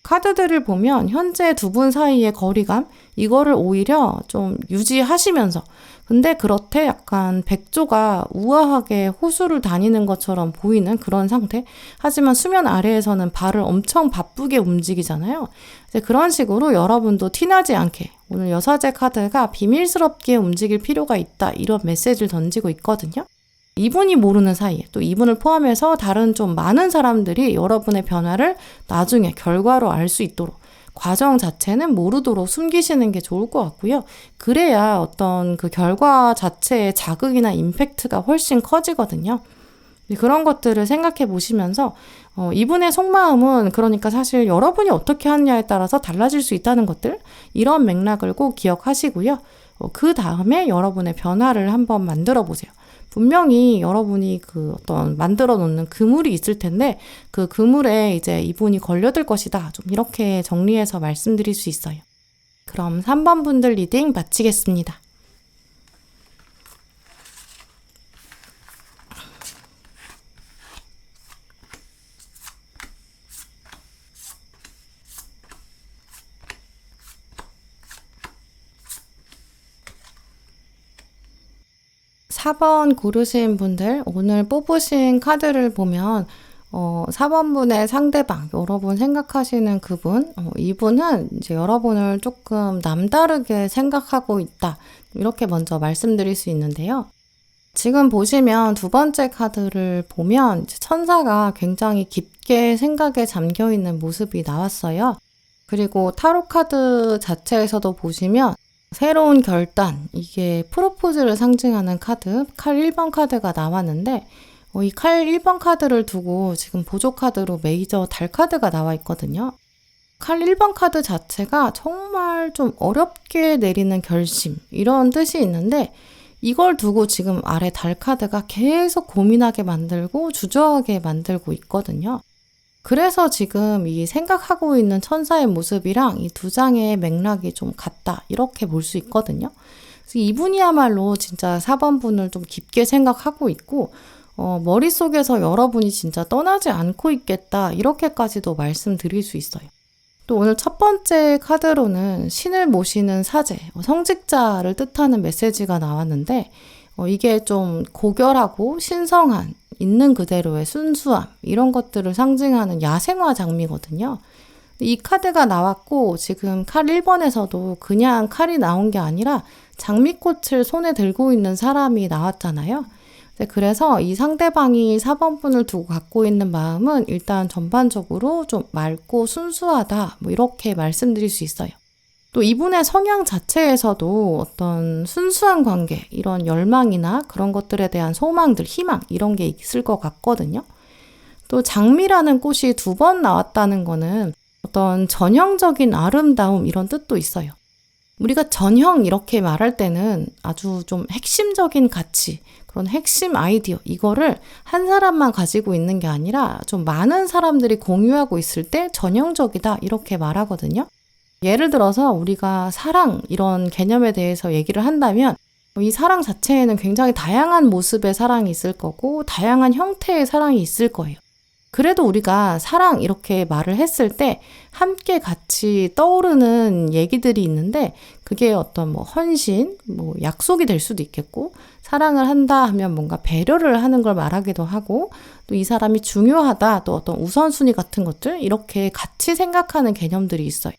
Speaker 1: 카드들을 보면 현재 두 분 사이의 거리감, 이거를 오히려 좀 유지하시면서 근데 그렇대 약간 백조가 우아하게 호수를 다니는 것처럼 보이는 그런 상태. 하지만 수면 아래에서는 발을 엄청 바쁘게 움직이잖아요. 이제 그런 식으로 여러분도 티나지 않게 오늘 여사제 카드가 비밀스럽게 움직일 필요가 있다. 이런 메시지를 던지고 있거든요. 이분이 모르는 사이에 또 이분을 포함해서 다른 좀 많은 사람들이 여러분의 변화를 나중에 결과로 알 수 있도록 과정 자체는 모르도록 숨기시는 게 좋을 것 같고요. 그래야 어떤 그 결과 자체의 자극이나 임팩트가 훨씬 커지거든요. 그런 것들을 생각해 보시면서 이분의 속마음은 그러니까 사실 여러분이 어떻게 하느냐에 따라서 달라질 수 있다는 것들, 이런 맥락을 꼭 기억하시고요. 그 다음에 여러분의 변화를 한번 만들어 보세요. 분명히 여러분이 그 어떤 만들어 놓는 그물이 있을 텐데 그 그물에 이제 이분이 걸려들 것이다. 좀 이렇게 정리해서 말씀드릴 수 있어요. 그럼 3번 분들 리딩 마치겠습니다. 4번 고르신 분들 오늘 뽑으신 카드를 보면 4번 분의 상대방, 여러분 생각하시는 그분, 이분은 이제 여러분을 조금 남다르게 생각하고 있다. 이렇게 먼저 말씀드릴 수 있는데요. 지금 보시면 두 번째 카드를 보면 이제 천사가 굉장히 깊게 생각에 잠겨 있는 모습이 나왔어요. 그리고 타로 카드 자체에서도 보시면 새로운 결단, 이게 프로포즈를 상징하는 카드, 칼 1번 카드가 나왔는데 이 칼 1번 카드를 두고 지금 보조 카드로 메이저 달 카드가 나와 있거든요. 칼 1번 카드 자체가 정말 좀 어렵게 내리는 결심, 이런 뜻이 있는데 이걸 두고 지금 아래 달 카드가 계속 고민하게 만들고 주저하게 만들고 있거든요. 그래서 지금 이 생각하고 있는 천사의 모습이랑 이 두 장의 맥락이 좀 같다. 이렇게 볼 수 있거든요. 그래서 이분이야말로 진짜 4번 분을 좀 깊게 생각하고 있고 머릿속에서 여러분이 진짜 떠나지 않고 있겠다. 이렇게까지도 말씀드릴 수 있어요. 또 오늘 첫 번째 카드로는 신을 모시는 사제, 성직자를 뜻하는 메시지가 나왔는데 이게 좀 고결하고 신성한 있는 그대로의 순수함, 이런 것들을 상징하는 야생화 장미거든요. 이 카드가 나왔고 지금 칼 1번에서도 그냥 칼이 나온 게 아니라 장미꽃을 손에 들고 있는 사람이 나왔잖아요. 그래서 이 상대방이 4번 분을 두고 갖고 있는 마음은 일단 전반적으로 좀 맑고 순수하다, 뭐 이렇게 말씀드릴 수 있어요. 또 이분의 성향 자체에서도 어떤 순수한 관계, 이런 열망이나 그런 것들에 대한 소망들, 희망, 이런 게 있을 것 같거든요. 또 장미라는 꽃이 2번 나왔다는 거는 어떤 전형적인 아름다움, 이런 뜻도 있어요. 우리가 전형 이렇게 말할 때는 아주 좀 핵심적인 가치, 그런 핵심 아이디어, 이거를 한 사람만 가지고 있는 게 아니라 좀 많은 사람들이 공유하고 있을 때 전형적이다, 이렇게 말하거든요. 예를 들어서 우리가 사랑, 이런 개념에 대해서 얘기를 한다면 이 사랑 자체에는 굉장히 다양한 모습의 사랑이 있을 거고 다양한 형태의 사랑이 있을 거예요. 그래도 우리가 사랑 이렇게 말을 했을 때 함께 같이 떠오르는 얘기들이 있는데 그게 어떤 뭐 헌신, 뭐 약속이 될 수도 있겠고 사랑을 한다 하면 뭔가 배려를 하는 걸 말하기도 하고 또 이 사람이 중요하다, 또 어떤 우선순위 같은 것들, 이렇게 같이 생각하는 개념들이 있어요.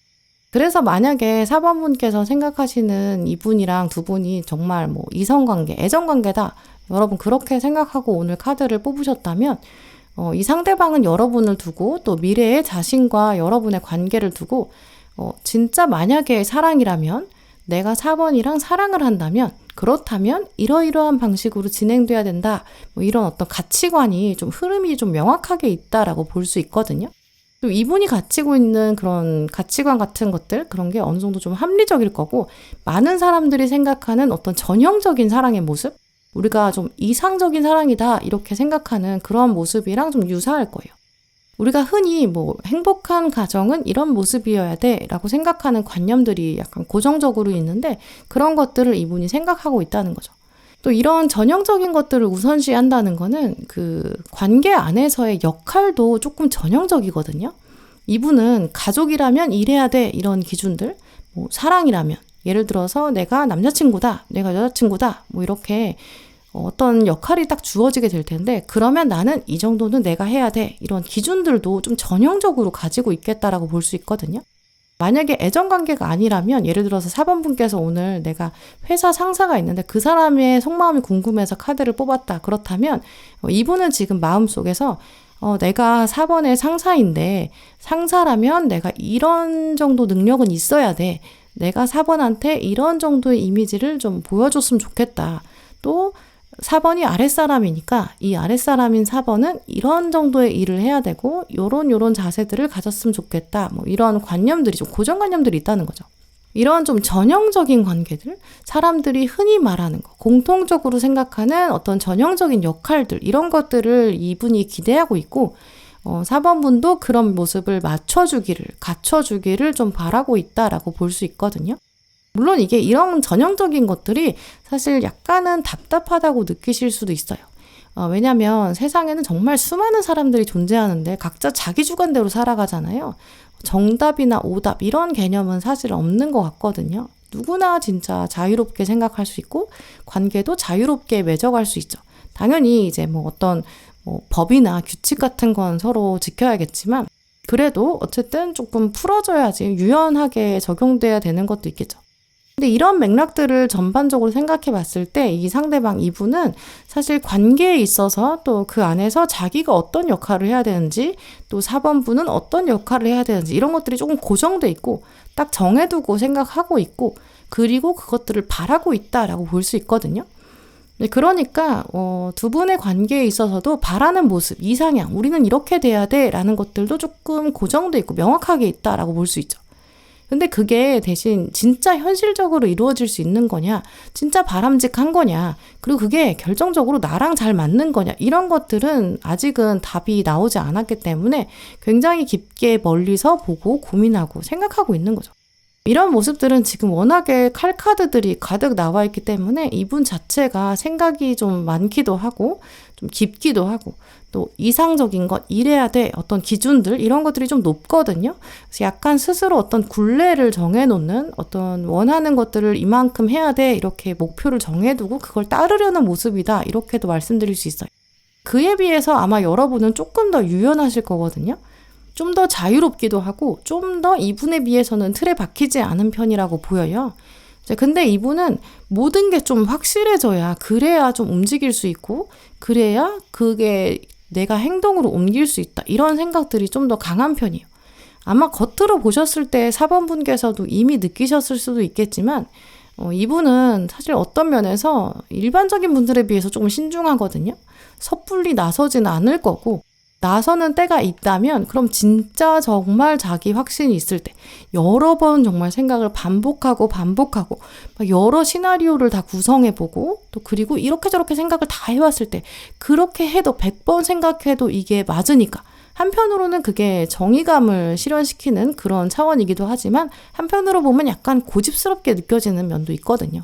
Speaker 1: 그래서 만약에 4번 분께서 생각하시는 이분이랑 두 분이 정말 뭐 이성관계, 애정관계다, 여러분 그렇게 생각하고 오늘 카드를 뽑으셨다면 이 상대방은 여러분을 두고 또 미래의 자신과 여러분의 관계를 두고 진짜 만약에 사랑이라면 내가 4번이랑 사랑을 한다면 그렇다면 이러이러한 방식으로 진행돼야 된다, 뭐 이런 어떤 가치관이 좀 흐름이 좀 명확하게 있다라고 볼 수 있거든요. 또 이분이 가지고 있는 그런 가치관 같은 것들, 그런 게 어느 정도 좀 합리적일 거고 많은 사람들이 생각하는 어떤 전형적인 사랑의 모습, 우리가 좀 이상적인 사랑이다 이렇게 생각하는 그런 모습이랑 좀 유사할 거예요. 우리가 흔히 뭐 행복한 가정은 이런 모습이어야 돼 라고 생각하는 관념들이 약간 고정적으로 있는데 그런 것들을 이분이 생각하고 있다는 거죠. 또 이런 전형적인 것들을 우선시한다는 거는 그 관계 안에서의 역할도 조금 전형적이거든요. 이분은 가족이라면 이래야 돼, 이런 기준들, 뭐 사랑이라면 예를 들어서 내가 남자친구다, 내가 여자친구다, 뭐 이렇게 어떤 역할이 딱 주어지게 될 텐데 그러면 나는 이 정도는 내가 해야 돼, 이런 기준들도 좀 전형적으로 가지고 있겠다라고 볼 수 있거든요. 만약에 애정 관계가 아니라면 예를 들어서 4번 분께서 오늘 내가 회사 상사가 있는데 그 사람의 속마음이 궁금해서 카드를 뽑았다. 그렇다면 이분은 지금 마음속에서 내가 4번의 상사인데 상사라면 내가 이런 정도 능력은 있어야 돼. 내가 4번한테 이런 정도의 이미지를 좀 보여줬으면 좋겠다. 또 4번이 아랫사람이니까 이 아랫사람인 4번은 이런 정도의 일을 해야 되고 요런 자세들을 가졌으면 좋겠다. 뭐 이런 관념들이 좀 고정관념들이 있다는 거죠. 이런 좀 전형적인 관계들, 사람들이 흔히 말하는 거, 공통적으로 생각하는 어떤 전형적인 역할들, 이런 것들을 이분이 기대하고 있고 4번 분도 그런 모습을 갖춰주기를 좀 바라고 있다라고 볼 수 있거든요. 물론 이게 이런 전형적인 것들이 사실 약간은 답답하다고 느끼실 수도 있어요. 왜냐하면 세상에는 정말 수많은 사람들이 존재하는데 각자 자기 주관대로 살아가잖아요. 정답이나 오답 이런 개념은 사실 없는 것 같거든요. 누구나 진짜 자유롭게 생각할 수 있고 관계도 자유롭게 맺어갈 수 있죠. 당연히 이제 어떤 법이나 규칙 같은 건 서로 지켜야겠지만 그래도 어쨌든 조금 풀어줘야지 유연하게 적용돼야 되는 것도 있겠죠. 근데 이런 맥락들을 전반적으로 생각해 봤을 때 이 상대방 이분은 사실 관계에 있어서 또 그 안에서 자기가 어떤 역할을 해야 되는지 또 4번 분은 어떤 역할을 해야 되는지 이런 것들이 조금 고정돼 있고 딱 정해두고 생각하고 있고 그리고 그것들을 바라고 있다라고 볼 수 있거든요. 그러니까 두 분의 관계에 있어서도 바라는 모습, 이상향, 우리는 이렇게 돼야 돼라는 것들도 조금 고정돼 있고 명확하게 있다라고 볼 수 있죠. 근데 그게 대신 진짜 현실적으로 이루어질 수 있는 거냐, 진짜 바람직한 거냐, 그리고 그게 결정적으로 나랑 잘 맞는 거냐, 이런 것들은 아직은 답이 나오지 않았기 때문에 굉장히 깊게 멀리서 보고 고민하고 생각하고 있는 거죠. 이런 모습들은 지금 워낙에 칼카드들이 가득 나와 있기 때문에 이분 자체가 생각이 좀 많기도 하고 좀 깊기도 하고 또 이상적인 것, 이래야 돼, 어떤 기준들 이런 것들이 좀 높거든요. 그래서 약간 스스로 어떤 굴레를 정해놓는 어떤 원하는 것들을 이만큼 해야 돼 이렇게 목표를 정해두고 그걸 따르려는 모습이다 이렇게도 말씀드릴 수 있어요. 그에 비해서 아마 여러분은 조금 더 유연하실 거거든요. 좀 더 자유롭기도 하고 좀 더 이분에 비해서는 틀에 박히지 않은 편이라고 보여요. 근데 이분은 모든 게 좀 확실해져야 그래야 좀 움직일 수 있고 그래야 그게 내가 행동으로 옮길 수 있다. 이런 생각들이 좀 더 강한 편이에요. 아마 겉으로 보셨을 때 4번 분께서도 이미 느끼셨을 수도 있겠지만 이분은 사실 어떤 면에서 일반적인 분들에 비해서 조금 신중하거든요. 섣불리 나서지는 않을 거고 나서는 때가 있다면 그럼 진짜 정말 자기 확신이 있을 때 여러 번 정말 생각을 반복하고 막 여러 시나리오를 다 구성해보고 또 그리고 이렇게 저렇게 생각을 다 해왔을 때 그렇게 해도 100번 생각해도 이게 맞으니까 한편으로는 그게 정의감을 실현시키는 그런 차원이기도 하지만 한편으로 보면 약간 고집스럽게 느껴지는 면도 있거든요.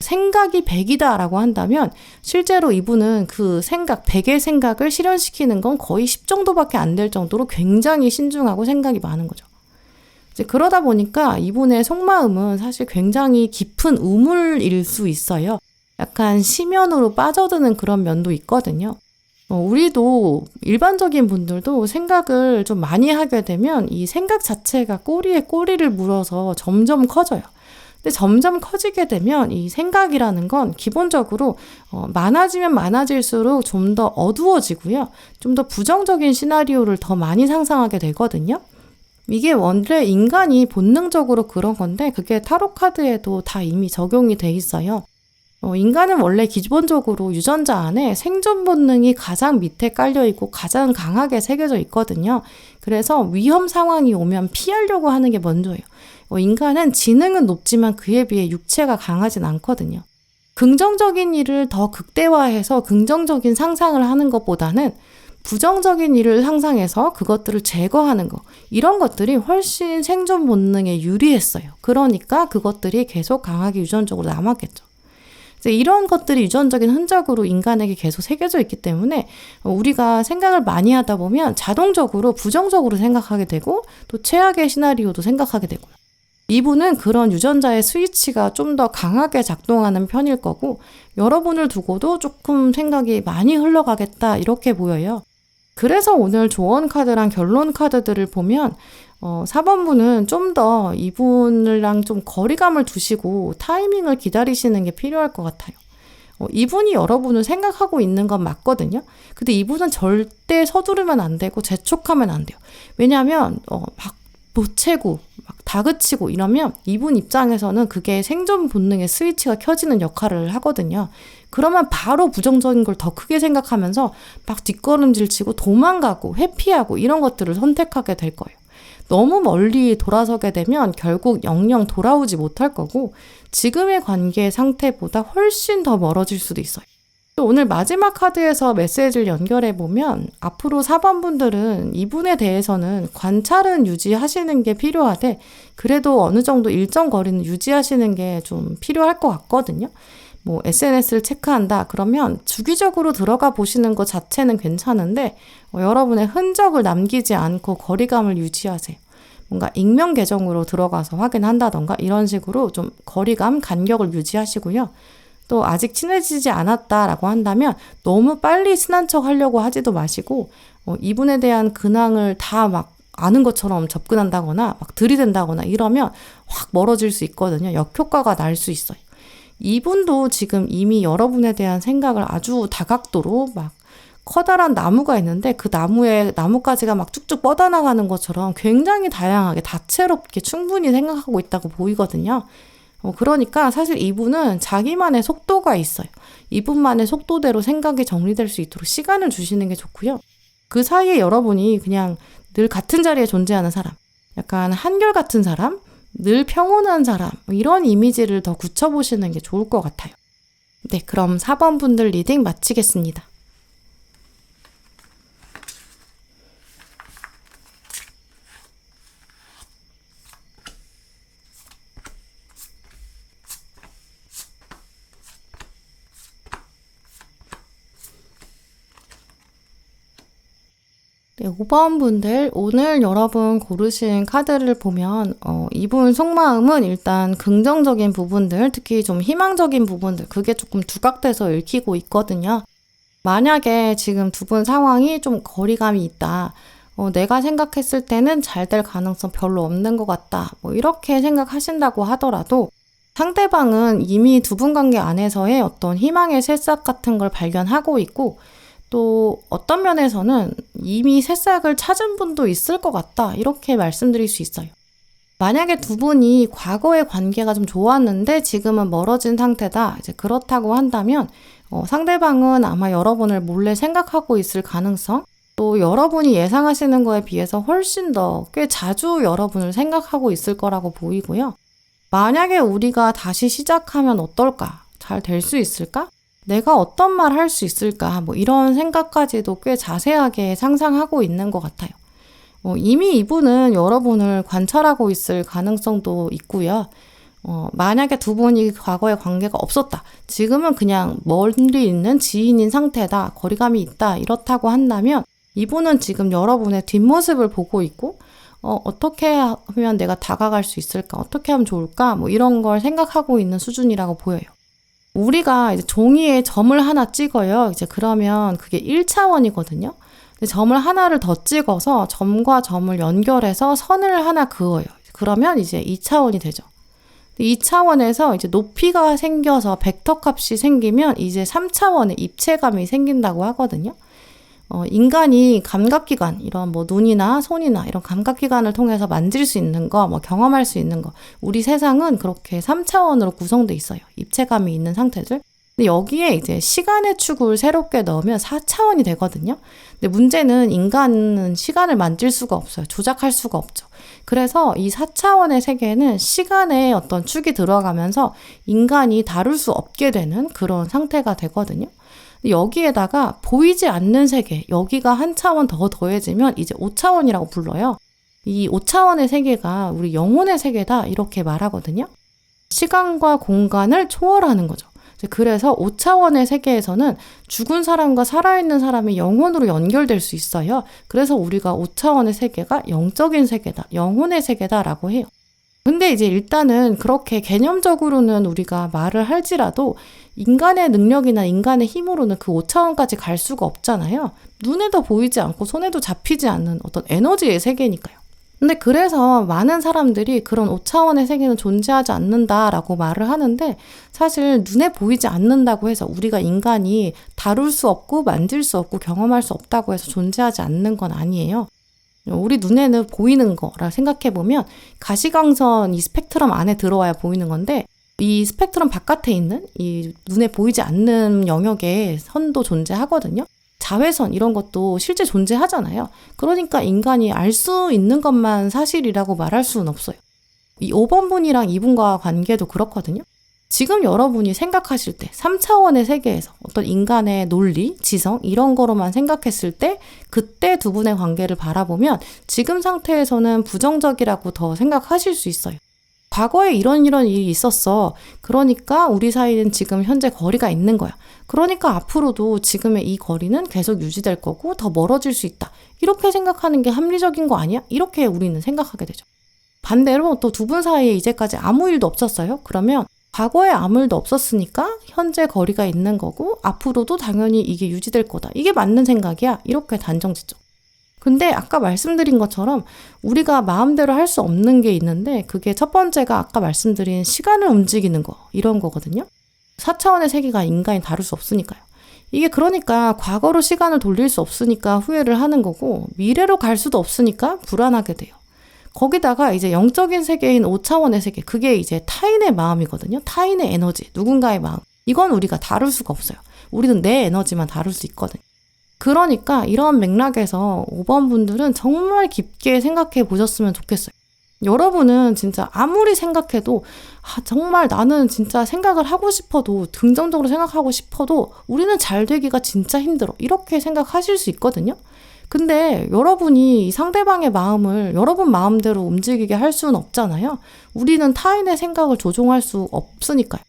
Speaker 1: 생각이 100이다라고 한다면 실제로 이분은 그 생각, 100의 생각을 실현시키는 건 거의 10 정도밖에 안 될 정도로 굉장히 신중하고 생각이 많은 거죠. 이제 그러다 보니까 이분의 속마음은 사실 굉장히 깊은 우물일 수 있어요. 약간 심연으로 빠져드는 그런 면도 있거든요. 우리도 일반적인 분들도 생각을 좀 많이 하게 되면 이 생각 자체가 꼬리에 꼬리를 물어서 점점 커져요. 근데 점점 커지게 되면 이 생각이라는 건 기본적으로 많아지면 많아질수록 좀 더 어두워지고요. 좀 더 부정적인 시나리오를 더 많이 상상하게 되거든요. 이게 원래 인간이 본능적으로 그런 건데 그게 타로 카드에도 다 이미 적용이 돼 있어요. 인간은 원래 기본적으로 유전자 안에 생존 본능이 가장 밑에 깔려있고 가장 강하게 새겨져 있거든요. 그래서 위험 상황이 오면 피하려고 하는 게 먼저예요. 인간은 지능은 높지만 그에 비해 육체가 강하진 않거든요. 긍정적인 일을 더 극대화해서 긍정적인 상상을 하는 것보다는 부정적인 일을 상상해서 그것들을 제거하는 것, 이런 것들이 훨씬 생존 본능에 유리했어요. 그러니까 그것들이 계속 강하게 유전적으로 남았겠죠. 이런 것들이 유전적인 흔적으로 인간에게 계속 새겨져 있기 때문에 우리가 생각을 많이 하다 보면 자동적으로 부정적으로 생각하게 되고 또 최악의 시나리오도 생각하게 되고요. 이분은 그런 유전자의 스위치가 좀 더 강하게 작동하는 편일 거고 여러분을 두고도 조금 생각이 많이 흘러가겠다 이렇게 보여요. 그래서 오늘 조언 카드랑 결론 카드들을 보면 4번분은 좀 더 이분이랑 좀 거리감을 두시고 타이밍을 기다리시는 게 필요할 것 같아요. 이분이 여러분을 생각하고 있는 건 맞거든요. 근데 이분은 절대 서두르면 안 되고 재촉하면 안 돼요. 왜냐하면 막 보채고 막 다그치고 이러면 이분 입장에서는 그게 생존 본능의 스위치가 켜지는 역할을 하거든요. 그러면 바로 부정적인 걸 더 크게 생각하면서 막 뒷걸음질 치고 도망가고 회피하고 이런 것들을 선택하게 될 거예요. 너무 멀리 돌아서게 되면 결국 영영 돌아오지 못할 거고 지금의 관계의 상태보다 훨씬 더 멀어질 수도 있어요. 또 오늘 마지막 카드에서 메시지를 연결해 보면 앞으로 4번 분들은 이분에 대해서는 관찰은 유지하시는 게 필요하되 그래도 어느 정도 일정 거리는 유지하시는 게 좀 필요할 것 같거든요. 뭐 SNS를 체크한다 그러면 주기적으로 들어가 보시는 것 자체는 괜찮은데 여러분의 흔적을 남기지 않고 거리감을 유지하세요. 뭔가 익명 계정으로 들어가서 확인한다던가 이런 식으로 좀 거리감, 간격을 유지하시고요. 또 아직 친해지지 않았다라고 한다면 너무 빨리 친한 척 하려고 하지도 마시고 이분에 대한 근황을 다 막 아는 것처럼 접근한다거나 막 들이댄다거나 이러면 확 멀어질 수 있거든요. 역효과가 날 수 있어요. 이분도 지금 이미 여러분에 대한 생각을 아주 다각도로 막 커다란 나무가 있는데 그 나무에 나뭇가지가 막 쭉쭉 뻗어나가는 것처럼 굉장히 다양하게 다채롭게 충분히 생각하고 있다고 보이거든요. 그러니까 사실 이분은 자기만의 속도가 있어요. 이분만의 속도대로 생각이 정리될 수 있도록 시간을 주시는 게 좋고요. 그 사이에 여러분이 그냥 늘 같은 자리에 존재하는 사람, 약간 한결같은 사람, 늘 평온한 사람 이런 이미지를 더 굳혀보시는 게 좋을 것 같아요. 네, 그럼 4번 분들 리딩 마치겠습니다. 네, 5번 분들 오늘 여러분 고르신 카드를 보면 이분 속마음은 일단 긍정적인 부분들, 특히 좀 희망적인 부분들 그게 조금 두각돼서 읽히고 있거든요. 만약에 지금 두 분 상황이 좀 거리감이 있다. 내가 생각했을 때는 잘 될 가능성 별로 없는 것 같다. 뭐 이렇게 생각하신다고 하더라도 상대방은 이미 두 분 관계 안에서의 어떤 희망의 새싹 같은 걸 발견하고 있고 또 어떤 면에서는 이미 새싹을 찾은 분도 있을 것 같다. 이렇게 말씀드릴 수 있어요. 만약에 두 분이 과거의 관계가 좀 좋았는데 지금은 멀어진 상태다. 이제 그렇다고 한다면 상대방은 아마 여러분을 몰래 생각하고 있을 가능성, 또 여러분이 예상하시는 거에 비해서 훨씬 더 꽤 자주 여러분을 생각하고 있을 거라고 보이고요. 만약에 우리가 다시 시작하면 어떨까? 잘 될 수 있을까? 내가 어떤 말 할 수 있을까? 뭐 이런 생각까지도 꽤 자세하게 상상하고 있는 것 같아요. 이미 이분은 여러분을 관찰하고 있을 가능성도 있고요. 만약에 두 분이 과거에 관계가 없었다. 지금은 그냥 멀리 있는 지인인 상태다. 거리감이 있다. 이렇다고 한다면 이분은 지금 여러분의 뒷모습을 보고 있고 어떻게 하면 내가 다가갈 수 있을까? 어떻게 하면 좋을까? 뭐 이런 걸 생각하고 있는 수준이라고 보여요. 우리가 이제 종이에 점을 하나 찍어요. 이제 그러면 그게 1차원이거든요. 근데 점을 하나를 더 찍어서 점과 점을 연결해서 선을 하나 그어요. 그러면 이제 2차원이 되죠. 2차원에서 이제 높이가 생겨서 벡터 값이 생기면 이제 3차원의 입체감이 생긴다고 하거든요. 인간이 감각기관, 이런 뭐 눈이나 손이나 이런 감각기관을 통해서 만질 수 있는 거, 뭐 경험할 수 있는 거. 우리 세상은 그렇게 3차원으로 구성돼 있어요. 입체감이 있는 상태들. 근데 여기에 이제 시간의 축을 새롭게 넣으면 4차원이 되거든요. 근데 문제는 인간은 시간을 만질 수가 없어요. 조작할 수가 없죠. 그래서 이 4차원의 세계는 시간의 어떤 축이 들어가면서 인간이 다룰 수 없게 되는 그런 상태가 되거든요. 여기에다가 보이지 않는 세계, 여기가 한 차원 더 더해지면 이제 5차원이라고 불러요. 이 5차원의 세계가 우리 영혼의 세계다 이렇게 말하거든요. 시간과 공간을 초월하는 거죠. 그래서 5차원의 세계에서는 죽은 사람과 살아있는 사람이 영혼으로 연결될 수 있어요. 그래서 우리가 5차원의 세계가 영적인 세계다, 영혼의 세계다라고 해요. 근데 이제 일단은 그렇게 개념적으로는 우리가 말을 할지라도 인간의 능력이나 인간의 힘으로는 그 5차원까지 갈 수가 없잖아요. 눈에도 보이지 않고 손에도 잡히지 않는 어떤 에너지의 세계니까요. 근데 그래서 많은 사람들이 그런 5차원의 세계는 존재하지 않는다라고 말을 하는데, 사실 눈에 보이지 않는다고 해서 우리가 인간이 다룰 수 없고 만질 수 없고 경험할 수 없다고 해서 존재하지 않는 건 아니에요. 우리 눈에는 보이는 거라 생각해보면 가시광선 이 스펙트럼 안에 들어와야 보이는 건데, 이 스펙트럼 바깥에 있는 이 눈에 보이지 않는 영역에 선도 존재하거든요. 자외선 이런 것도 실제 존재하잖아요. 그러니까 인간이 알 수 있는 것만 사실이라고 말할 수는 없어요. 이 5번 분이랑 이분과 관계도 그렇거든요. 지금 여러분이 생각하실 때 3차원의 세계에서 어떤 인간의 논리, 지성 이런 거로만 생각했을 때 그때 두 분의 관계를 바라보면 지금 상태에서는 부정적이라고 더 생각하실 수 있어요. 과거에 이런 일이 있었어. 그러니까 우리 사이는 지금 현재 거리가 있는 거야. 그러니까 앞으로도 지금의 이 거리는 계속 유지될 거고 더 멀어질 수 있다. 이렇게 생각하는 게 합리적인 거 아니야? 이렇게 우리는 생각하게 되죠. 반대로 또 두 분 사이에 이제까지 아무 일도 없었어요. 그러면 과거에 아무 일도 없었으니까 현재 거리가 있는 거고 앞으로도 당연히 이게 유지될 거다. 이게 맞는 생각이야. 이렇게 단정 짓죠. 근데 아까 말씀드린 것처럼 우리가 마음대로 할 수 없는 게 있는데, 그게 첫 번째가 아까 말씀드린 시간을 움직이는 거, 이런 거거든요. 4차원의 세계가 인간이 다룰 수 없으니까요. 이게 그러니까 과거로 시간을 돌릴 수 없으니까 후회를 하는 거고, 미래로 갈 수도 없으니까 불안하게 돼요. 거기다가 이제 영적인 세계인 5차원의 세계, 그게 이제 타인의 마음이거든요. 타인의 에너지, 누군가의 마음. 이건 우리가 다룰 수가 없어요. 우리는 내 에너지만 다룰 수 있거든요. 그러니까 이런 맥락에서 5번 분들은 정말 깊게 생각해 보셨으면 좋겠어요. 여러분은 진짜 아무리 생각해도 정말 나는 진짜 생각을 하고 싶어도, 긍정적으로 생각하고 싶어도 우리는 잘 되기가 진짜 힘들어. 이렇게 생각하실 수 있거든요. 근데 여러분이 상대방의 마음을 여러분 마음대로 움직이게 할 수는 없잖아요. 우리는 타인의 생각을 조종할 수 없으니까요.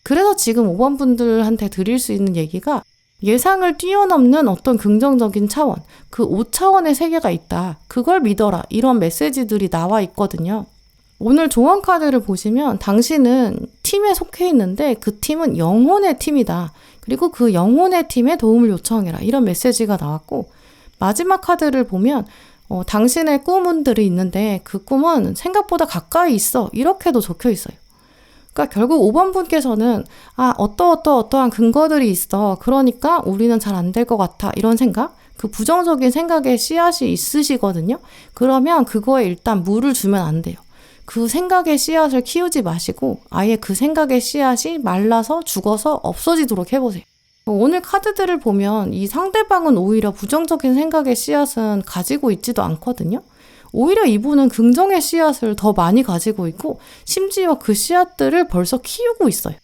Speaker 1: 그래서 지금 5번 분들한테 드릴 수 있는 얘기가, 예상을 뛰어넘는 어떤 긍정적인 차원, 그 5차원의 세계가 있다. 그걸 믿어라. 이런 메시지들이 나와 있거든요. 오늘 조언 카드를 보시면 당신은 팀에 속해 있는데 그 팀은 영혼의 팀이다. 그리고 그 영혼의 팀에 도움을 요청해라. 이런 메시지가 나왔고, 마지막 카드를 보면 당신의 꿈들이 있는데 그 꿈은 생각보다 가까이 있어. 이렇게도 적혀 있어요. 그러니까 결국 5번 분께서는 어떠한 근거들이 있어. 그러니까 우리는 잘 안 될 것 같아. 이런 생각, 그 부정적인 생각에 씨앗이 있으시거든요. 그러면 그거에 일단 물을 주면 안 돼요. 그 생각의 씨앗을 키우지 마시고 아예 그 생각의 씨앗이 말라서 죽어서 없어지도록 해보세요. 오늘 카드들을 보면 이 상대방은 오히려 부정적인 생각의 씨앗은 가지고 있지도 않거든요. 오히려 이분은 긍정의 씨앗을 더 많이 가지고 있고, 심지어 그 씨앗들을 벌써 키우고 있어요.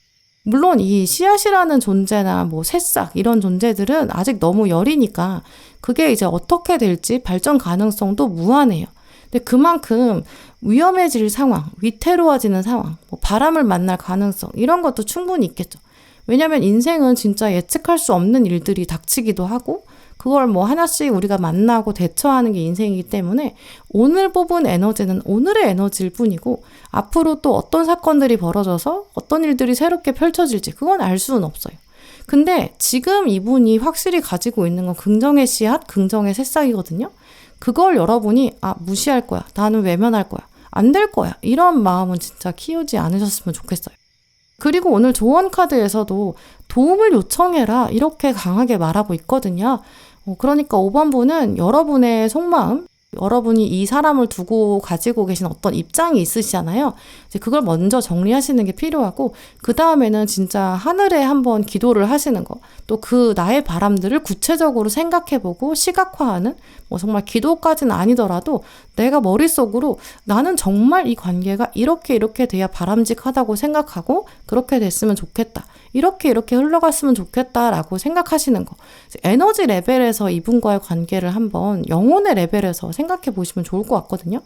Speaker 1: 물론 이 씨앗이라는 존재나 새싹 이런 존재들은 아직 너무 여리니까 그게 이제 어떻게 될지 발전 가능성도 무한해요. 근데 그만큼 위험해질 상황, 위태로워지는 상황, 바람을 만날 가능성 이런 것도 충분히 있겠죠. 왜냐면 인생은 진짜 예측할 수 없는 일들이 닥치기도 하고, 그걸 하나씩 우리가 만나고 대처하는 게 인생이기 때문에 오늘 뽑은 에너지는 오늘의 에너지일 뿐이고, 앞으로 또 어떤 사건들이 벌어져서 어떤 일들이 새롭게 펼쳐질지 그건 알 수는 없어요. 근데 지금 이분이 확실히 가지고 있는 건 긍정의 씨앗, 긍정의 새싹이거든요. 그걸 여러분이 무시할 거야, 나는 외면할 거야, 안 될 거야, 이런 마음은 진짜 키우지 않으셨으면 좋겠어요. 그리고 오늘 조언 카드에서도 도움을 요청해라 이렇게 강하게 말하고 있거든요. 그러니까 5번 분은 여러분의 속마음, 여러분이 이 사람을 두고 가지고 계신 어떤 입장이 있으시잖아요. 이제 그걸 먼저 정리하시는 게 필요하고, 그 다음에는 진짜 하늘에 한번 기도를 하시는 거, 또 그 나의 바람들을 구체적으로 생각해보고 시각화하는, 정말 기도까지는 아니더라도 내가 머릿속으로 나는 정말 이 관계가 이렇게 돼야 바람직하다고 생각하고 그렇게 됐으면 좋겠다. 이렇게 흘러갔으면 좋겠다라고 생각하시는 거. 에너지 레벨에서 이분과의 관계를 한번 영혼의 레벨에서 생각해 보시면 좋을 것 같거든요.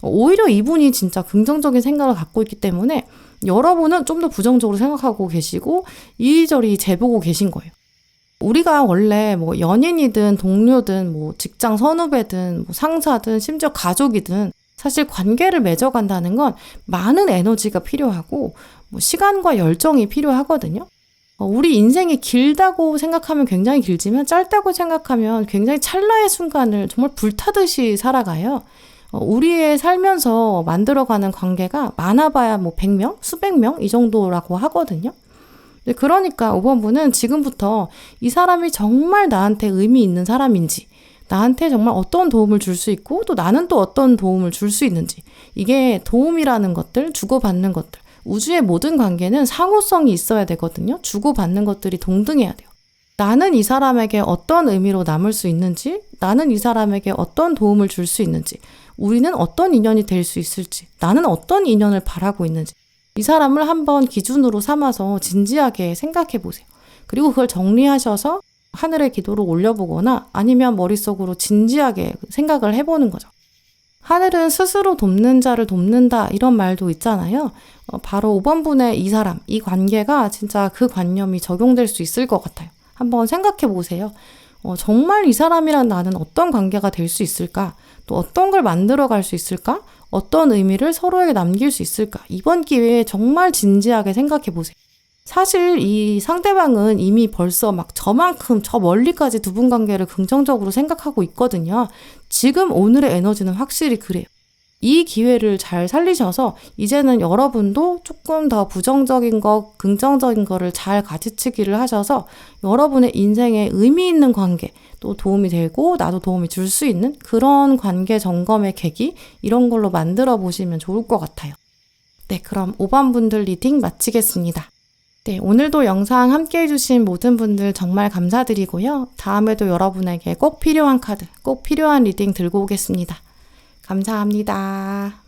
Speaker 1: 오히려 이분이 진짜 긍정적인 생각을 갖고 있기 때문에 여러분은 좀 더 부정적으로 생각하고 계시고 이리저리 재보고 계신 거예요. 우리가 원래 연인이든 동료든 직장 선후배든 상사든 심지어 가족이든 사실 관계를 맺어간다는 건 많은 에너지가 필요하고 시간과 열정이 필요하거든요. 우리 인생이 길다고 생각하면 굉장히 길지만 짧다고 생각하면 굉장히 찰나의 순간을 정말 불타듯이 살아가요. 우리의 살면서 만들어가는 관계가 많아봐야 100명, 수백 명 이 정도라고 하거든요. 그러니까 5번분은 지금부터 이 사람이 정말 나한테 의미 있는 사람인지, 나한테 정말 어떤 도움을 줄 수 있고 또 나는 또 어떤 도움을 줄 수 있는지, 이게 도움이라는 것들, 주고받는 것들, 우주의 모든 관계는 상호성이 있어야 되거든요. 주고받는 것들이 동등해야 돼요. 나는 이 사람에게 어떤 의미로 남을 수 있는지, 나는 이 사람에게 어떤 도움을 줄 수 있는지, 우리는 어떤 인연이 될 수 있을지, 나는 어떤 인연을 바라고 있는지, 이 사람을 한번 기준으로 삼아서 진지하게 생각해 보세요. 그리고 그걸 정리하셔서 하늘에 기도를 올려보거나 아니면 머릿속으로 진지하게 생각을 해보는 거죠. 하늘은 스스로 돕는 자를 돕는다, 이런 말도 있잖아요. 바로 5번분의 이 사람, 이 관계가 진짜 그 관념이 적용될 수 있을 것 같아요. 한번 생각해 보세요. 정말 이 사람이랑 나는 어떤 관계가 될 수 있을까? 또 어떤 걸 만들어 갈 수 있을까? 어떤 의미를 서로에게 남길 수 있을까? 이번 기회에 정말 진지하게 생각해 보세요. 사실 이 상대방은 이미 벌써 저만큼 저 멀리까지 두 분 관계를 긍정적으로 생각하고 있거든요. 지금 오늘의 에너지는 확실히 그래요. 이 기회를 잘 살리셔서 이제는 여러분도 조금 더 부정적인 거, 긍정적인 거를 잘 가지치기를 하셔서 여러분의 인생에 의미 있는 관계, 또 도움이 되고 나도 도움이 줄 수 있는 그런 관계 점검의 계기, 이런 걸로 만들어 보시면 좋을 것 같아요. 네, 그럼 5번 분들 리딩 마치겠습니다. 네, 오늘도 영상 함께 해주신 모든 분들 정말 감사드리고요. 다음에도 여러분에게 꼭 필요한 카드, 꼭 필요한 리딩 들고 오겠습니다. 감사합니다.